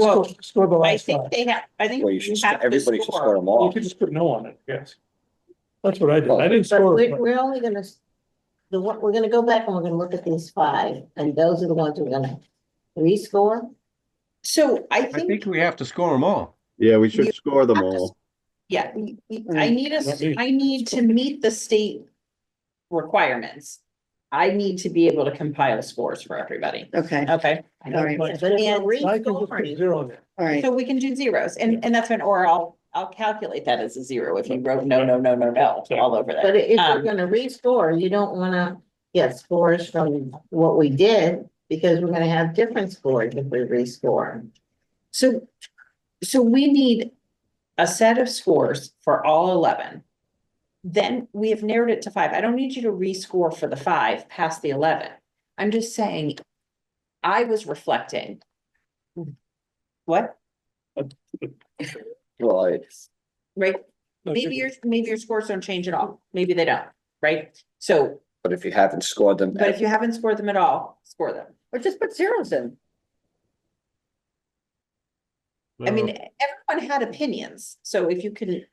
Well, score the I last think five. they have, I think Well, you have to everybody should score score. them You all. could just put no on it, yes. That's what I did. Well, I didn't But score. we're only gonna, we're gonna go back and we're gonna look at these 5, and those are the ones we're gonna rescore. So I I think think, we have to score them all. Yeah, we should You score them have to all. yeah, I need Not me. I need to meet the state requirements. I need to be able to compile scores for everybody, Okay, okay? all right, But if And we're I can just put rescoring, zero there. all right. so we can do zeros, and that's fine, or I'll calculate that as a zero if you wrote no, no, no, no, no, all over but there. if we're Um, gonna rescore, you don't wanna get scores from what we did, because we're gonna have different scores if we rescore. So, we need a set of scores for all 11. Then we have narrowed it to 5. I don't need you to rescore for the 5 past the 11. I'm just saying, I was reflecting. What, Well, it's, right? Maybe your scores don't change at all. Maybe they don't, right? So, but if you haven't scored them, but if you haven't scored them at all, score them. Or just put zeros in. I mean, everyone had opinions, so if you can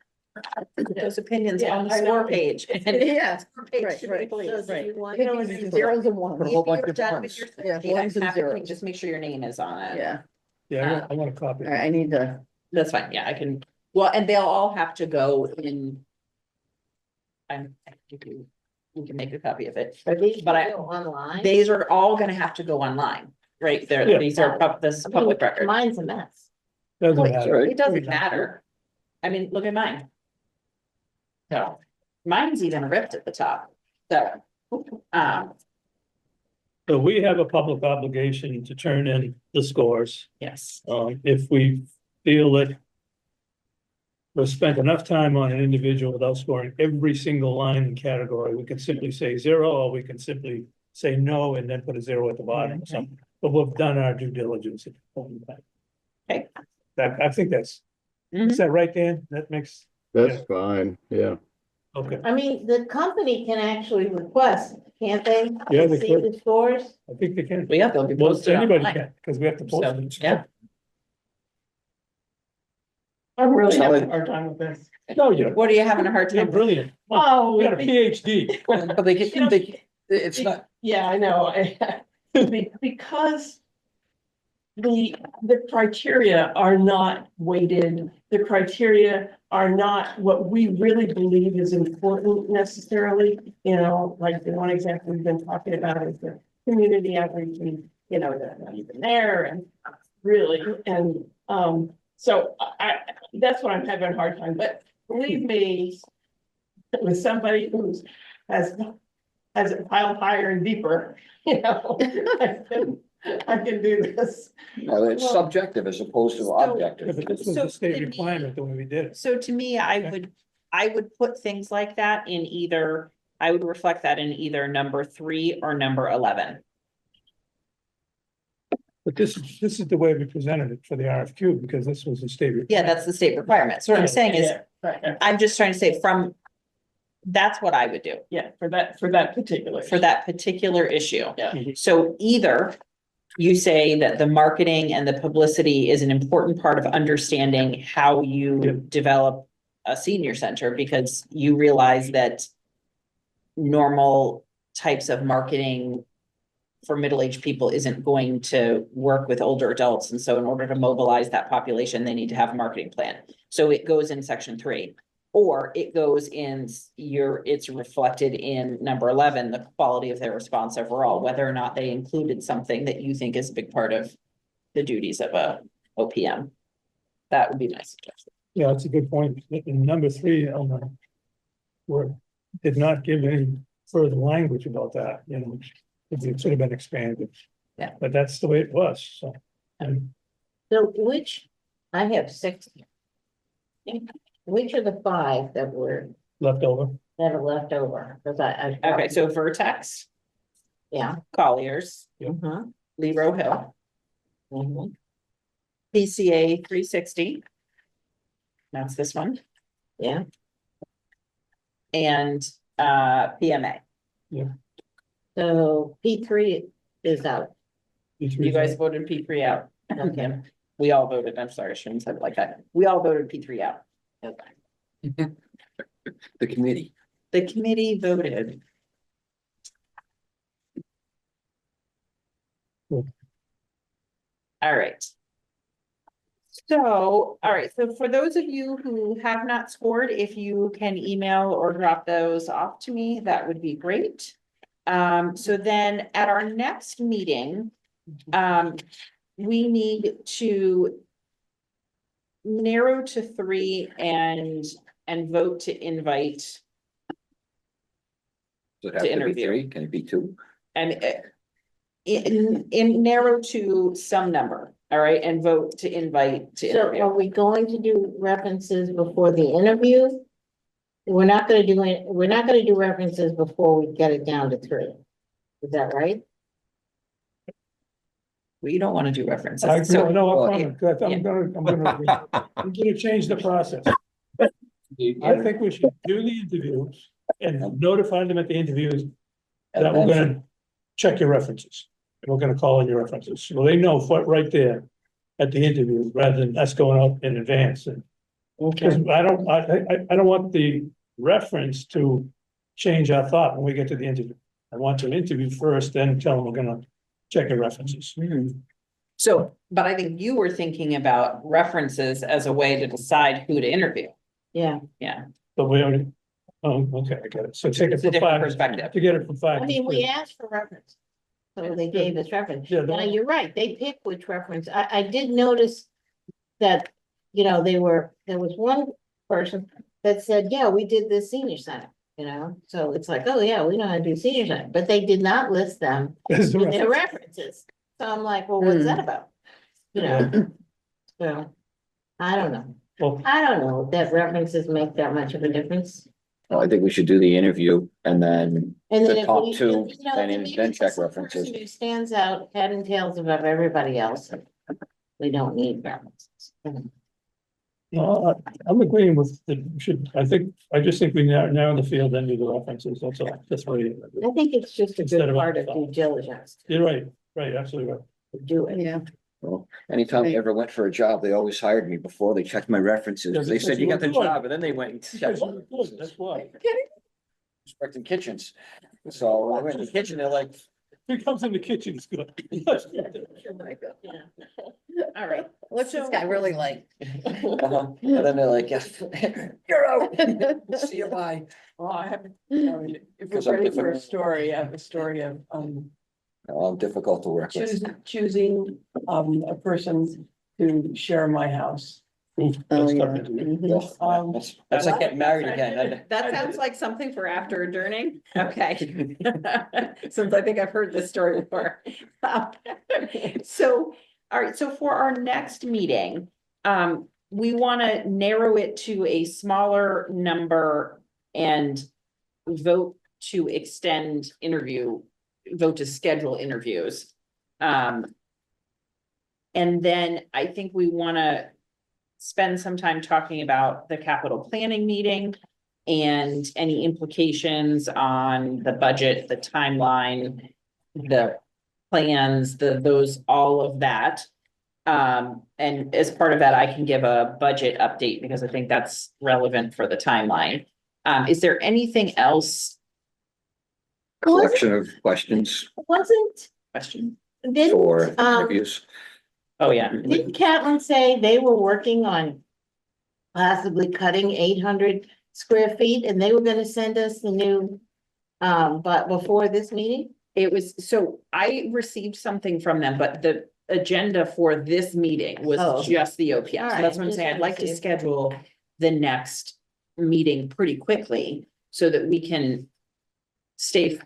put those opinions Yeah, on the I know. score page. and- Yeah, Score page right, should be right, pleased. right. You want- You know, it's just zeros and ones. Put a whole If bunch you're of done ones. with your Yeah, spreadsheet, ones and have it clean, zeros. just make sure your name is on it. Yeah, Yeah, I want a copy. all right, I need to, That's fine, yeah, I can, well, and they'll all have to go in. I can do, we can make a copy of it. Are these But I- still online? These are all gonna have to go online, right? Yeah. These are, this is I mean, public record. Mine's a mess. Doesn't Wait, matter. It doesn't matter. I mean, look at mine. So, mine's even ripped at the top, so, So we have a public obligation to turn in the scores. yes. If we feel that we've spent enough time on an individual without scoring every single line and category, we can simply say 0, or we can simply say no and then put a 0 at the bottom or something. But we've done our due diligence. Okay. I think that's, Mhm. is that right, Dan? That makes, That's fine, yeah. okay, I mean, the company can actually request, can't they? Yeah, to they see could. the scores? I think they can. Well, yeah, they'll be Well, posted anybody online. can, because we have to post So, it. yeah. I'm really Sound having a like- hard time with this. No, you're, What are you having a hard you're time? brilliant. Oh, You got a PhD. But they get, it's not, yeah, I know. Because the criteria are not weighted, the criteria are not what we really believe is important necessarily. You know, like the one example we've been talking about is the community outreach, and, you know, they're not even there, and really, and, so that's what I'm having a hard time, but believe me, with somebody who's has it piled higher and deeper, you know, I can do this. well, it's subjective as opposed to So- Yeah, objective. but this was So a state to me- requirement the way we did it. so to me, I would put things like that in either, I would reflect that in either number 3 or number 11. But this is the way we presented it for the RFQ, because this was a state. Yeah, that's the state requirement. So what I'm saying is, Right, I'm just trying to say from, that's what I would do yeah, for that particular. for that particular issue. Yeah. So either you say that the marketing and the publicity is an important part of understanding how you Yeah. develop a senior center, because you realize that normal types of marketing for middle-aged people isn't going to work with older adults. And so in order to mobilize that population, they need to have a marketing plan. So it goes in section 3. Or it goes in it's reflected in number 11, the quality of their response overall, whether or not they included something that you think is a big part of the duties of a OPM. That would be my suggestion. Yeah, that's a good point. In number 3, did not give any further language about that, you know, it should have been expanded. But that's the way it was, so. And So I have 6. Which are the 5 that left over. are left over? Cause Okay, so Vertex, Yeah. Colliers, Mhm, Lero Hill, mhm. PCA 360. That's this one, Yeah, and PMA. so P3 is out. You guys voted P3 out. Okay. We all voted, I'm sorry, I shouldn't have said it like that. We all voted P3 out. The committee. The committee voted. Cool. All right. So, all right, so for those of you who have not scored, if you can email or drop those off to me, that would be great. So then at our next meeting, we need to narrow to 3 and vote to invite Does it have To to be interview. 3? Can it be 2? and in narrow to some number, all right, and vote to invite to So interview. are we going to do references before the interview? We're not gonna do it, we're not gonna do references before we get it down to 3. Is that right? We don't want to do references. I, So, no, well, I'm gonna change the process. I think we should do the interviews and notify them at the interviews that we're gonna check your references. We're gonna call in your references, so they know what right there at the interview, rather than us going out in advance and. Because I don't want the reference to change our thought when we get to the interview. I want to interview first, then tell them we're gonna check your references. so, but I think you were thinking about references as a way to decide who to interview. Yeah, Yeah, But we already, okay, I get it. So take it It's a from different 5 perspective. to get it from 5. I mean, we asked for reference. So they gave us reference. Yeah, Now, you're right, they pick which reference. I did notice that, there was one person that said, yeah, we did this senior center, So it's like, oh, yeah, we know how to do senior center, but they did not list them That's the in their reference. references. So I'm like, well, what's that about? So, I don't know. Well, I don't know if that references make that much of a difference. Well, I think we should do the interview and then And then the if top we- 2, then and maybe then check it's the references. person Who stands out head and tails above everybody else. We don't need references. no, I'm agreeing with I just think we narrow the field and do the references, that's all, that's what it is. I think it's just a Instead good of part of a- due diligence You're right, absolutely right. to do it. Yeah. Well, anytime I ever went for a job, they always hired me before they checked my references. Yeah, They because said, you you got were the good. job, and then they went and checked. Because you're good, that's why. Inspecting kitchens. So when I went in the kitchen, they're like, If he comes in the kitchen, it's good. all right. What's this guy really like? and then they're like, yes, you're out. See you, bye. Well, I have, if Because we're I'm ready for a different. story, I have a story of, I'm difficult to work with. choosing, a person to share my house. Oh, That's yeah. tough to do. Well, That's like getting married again. That sounds like something for after adjourning. Okay. Since I think I've heard this story before. So, all right, so for our next meeting, we want to narrow it to a smaller number and vote to vote to schedule interviews. And then I think we want to spend some time talking about the capital planning meeting and any implications on the budget, the timeline, the plans, all of that. And as part of that, I can give a budget update because I think that's relevant for the timeline. Is there anything else? Collection of questions Question? for Didn't, interviews. Oh, yeah. didn't Catlin say they were working on possibly cutting 800 square feet and they were gonna send us the new, but before this meeting? It was, so I received something from them, but the agenda for this meeting was Oh. just the OPM. All So right, that's what I'm just saying. I'd wanted like to to see if- schedule the next meeting pretty quickly so that we can stay.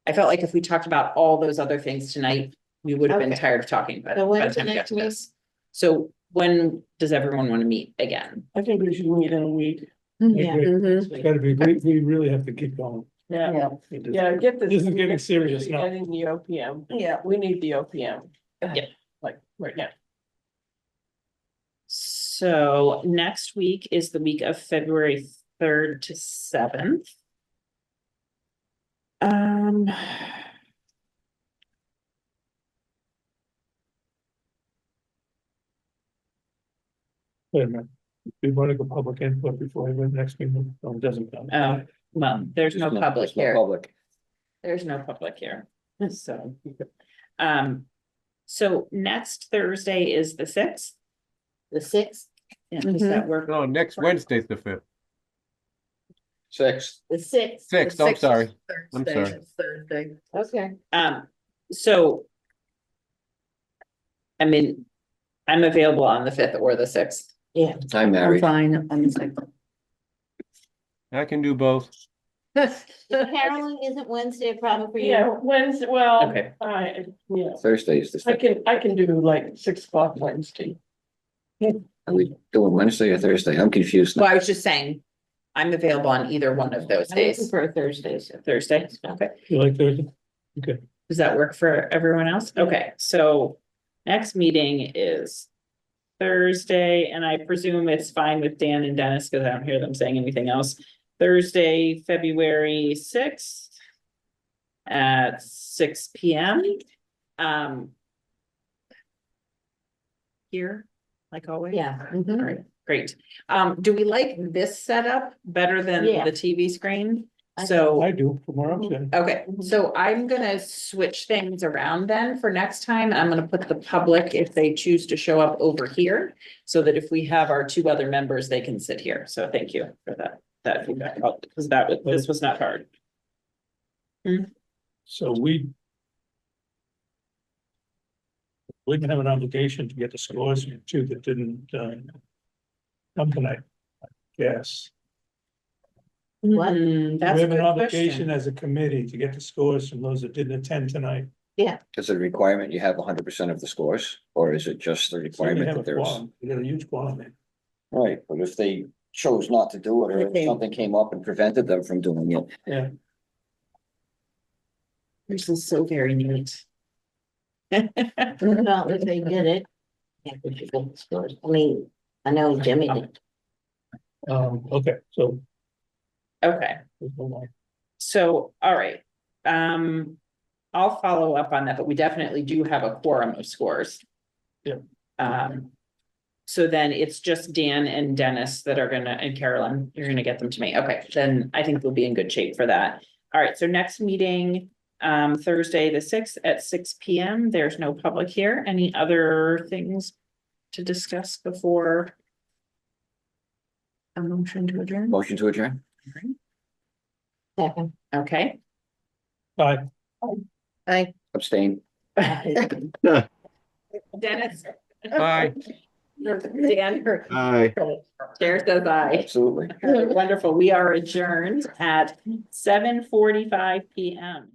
I felt like if we talked about all those other things tonight, we would have been Okay. tired of talking about it So by the when's the time we got next to this. So when does everyone want to meet again? I think we should meet in a week. Yeah. Mhm. It's gotta be, we really have to keep going. Yeah, It is- yeah, get this. This is getting serious now. Getting the OPM. Yeah. We need the OPM. Yeah. Like, right now. So next week is the week of February 3rd to 7th. Wait a minute. We want to go public input before we went next meeting. Oh, it doesn't come. Well, there's no public There's no here. Public. There's no public here, so. So next Thursday is the 6th. The sixth, Does that work? No, next Wednesday's the 5th. 6th. the sixth. Sixth, I'm sorry. I'm Thursday, sorry. it's Thursday. Okay. So. I mean, I'm available on the 5th or the 6th. Yeah. I'm I'm married. fine on the second. I can do both. Carolyn, isn't Wednesday a problem for you? Yeah, Wednesday, well, Okay. yeah, Thursday is the. I can do like 6 o'clock Wednesday. Are we doing Wednesday or Thursday? I'm confused. now. Well, I was just saying, I'm available on either one of those I days. prefer Thursdays. Thursday, okay. You like Thursday? Okay. Does that work for everyone else? Okay, so next meeting is Thursday, and I presume it's fine with Dan and Dennis, because I don't hear them saying anything else. Thursday, February 6th at 6 p.m. Here, like always. Yeah. All right, great. Do we like this setup better than Yeah. the TV screen? I So. I do, from where I'm sitting. Okay, so I'm gonna switch things around then for next time. I'm gonna put the public, if they choose to show up over here. So that if we have our 2 other members, they can sit here. So thank you for that feedback, because this was not hard. So we can have an obligation to get the scores from 2 that didn't, come tonight, I guess. What? That's We a have good an obligation question. as a committee to get the scores from those that didn't attend tonight. Is it a requirement you have 100% of the scores, or is it just the So we requirement have that a there's? quorum, we got a huge quorum there. Right, but if they chose not to do it, or if something came up and prevented them from doing it. Yeah, This is so very neat. Well, if they did it. Yeah, we should get the scores. I mean, I know Jimmy did. okay, so. Okay. So, all right, I'll follow up on that, but we definitely do have a quorum of scores. Yeah. So then it's just Dan and Dennis that are gonna, and Carolyn, you're gonna get them to me. Okay, then I think we'll be in good shape for that. All right, so next meeting, Thursday, the 6th at 6 p.m. There's no public here. Any other things to discuss before a motion to adjourn? Motion to adjourn? Second. Okay. Bye. Abstain? Dennis. Bye. Dan, Aye. Chair says aye. Absolutely. Wonderful. We are adjourned at 7:45 p.m.